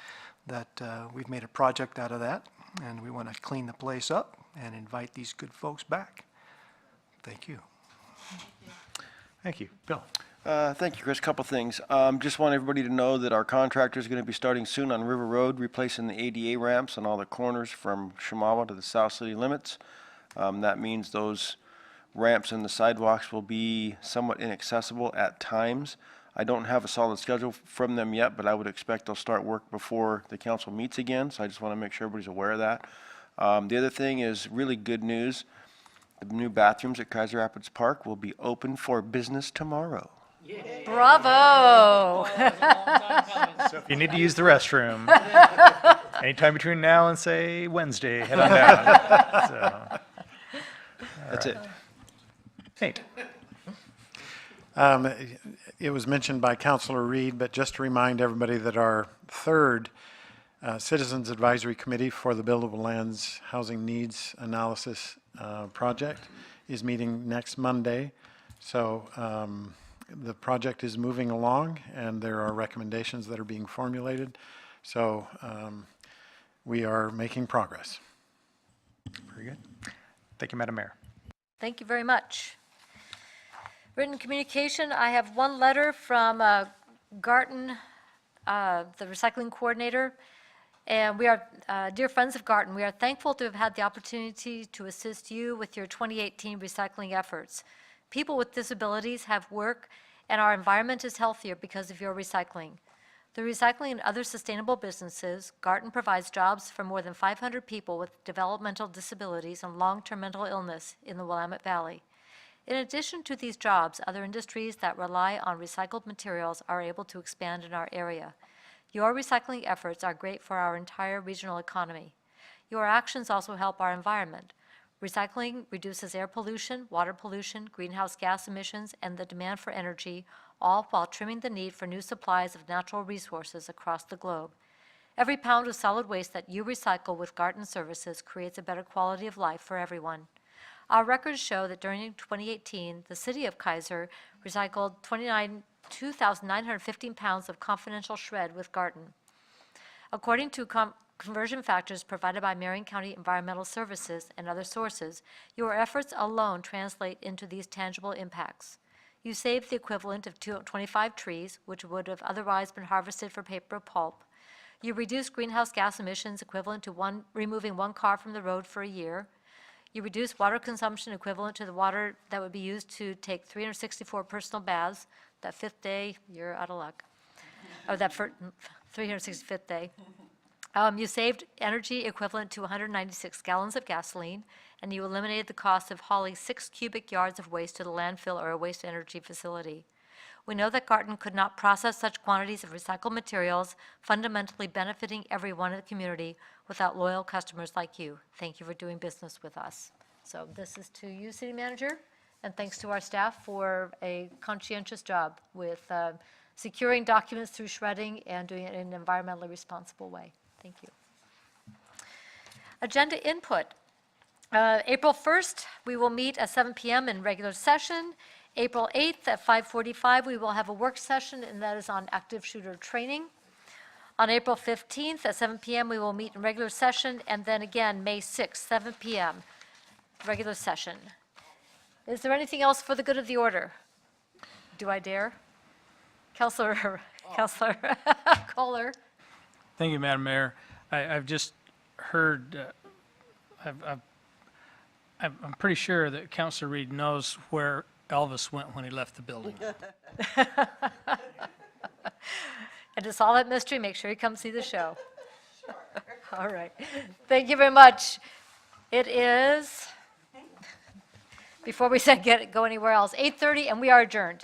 that we've made a project out of that, and we want to clean the place up and invite these good folks back. Thank you. Thank you. Bill. Thank you, Chris. Couple things. Just want everybody to know that our contractor is going to be starting soon on River Road, replacing the ADA ramps on all the corners from Shamawa to the South City limits. That means those ramps and the sidewalks will be somewhat inaccessible at times. I don't have a solid schedule from them yet, but I would expect they'll start work before the council meets again, so I just want to make sure everybody's aware of that. The other thing is really good news. The new bathrooms at Keizer Rapids Park will be open for business tomorrow. Bravo. So if you need to use the restroom, anytime between now and, say, Wednesday, head on down. So, That's it. Nate. It was mentioned by Councilor Reed, but just to remind everybody that our third Citizens Advisory Committee for the Buildable Lands Housing Needs Analysis project is meeting next Monday. So the project is moving along, and there are recommendations that are being formulated. So we are making progress. Very good. Thank you, Madam Mayor. Thank you very much. Written communication, I have one letter from Garton, the recycling coordinator. And we are, dear friends of Garton, we are thankful to have had the opportunity to assist you with your 2018 recycling efforts. People with disabilities have work, and our environment is healthier because of your recycling. Through recycling and other sustainable businesses, Garton provides jobs for more than 500 people with developmental disabilities and long-term mental illness in the Willamette Valley. In addition to these jobs, other industries that rely on recycled materials are able to expand in our area. Your recycling efforts are great for our entire regional economy. Your actions also help our environment. Recycling reduces air pollution, water pollution, greenhouse gas emissions, and the demand for energy, all while trimming the need for new supplies of natural resources across the globe. Every pound of solid waste that you recycle with Garton Services creates a better quality of life for everyone. Our records show that during 2018, the city of Keizer recycled 2,915 pounds of confidential shred with Garton. According to conversion factors provided by Marion County Environmental Services and other sources, your efforts alone translate into these tangible impacts. You saved the equivalent of 25 trees, which would have otherwise been harvested for paper pulp. You reduced greenhouse gas emissions equivalent to removing one car from the road for a year. You reduce water consumption equivalent to the water that would be used to take 364 personal baths. That fifth day, you're out of luck. Or that 365th day. You saved energy equivalent to 196 gallons of gasoline, and you eliminated the cost of hauling 6 cubic yards of waste to the landfill or a waste-to-energy facility. We know that Garton could not process such quantities of recycled materials, fundamentally benefiting everyone in the community, without loyal customers like you. Thank you for doing business with us. So this is to you, City Manager, and thanks to our staff for a conscientious job with securing documents through shredding and doing it in an environmentally responsible way. Thank you. Agenda input. April 1st, we will meet at 7 p.m. in regular session. April 8th at 5:45, we will have a work session, and that is on active shooter training. On April 15th at 7 p.m., we will meet in regular session, and then again, May 6th, 7 p.m., regular session. Is there anything else for the good of the order? Do I dare? Councilor Kohler. Thank you, Madam Mayor. I've just heard, I've I'm pretty sure that Counselor Reed knows where Elvis went when he left the building. And to solve that mystery, make sure you come see the show. All right. Thank you very much. It is, before we go anywhere else, 8:30, and we are adjourned.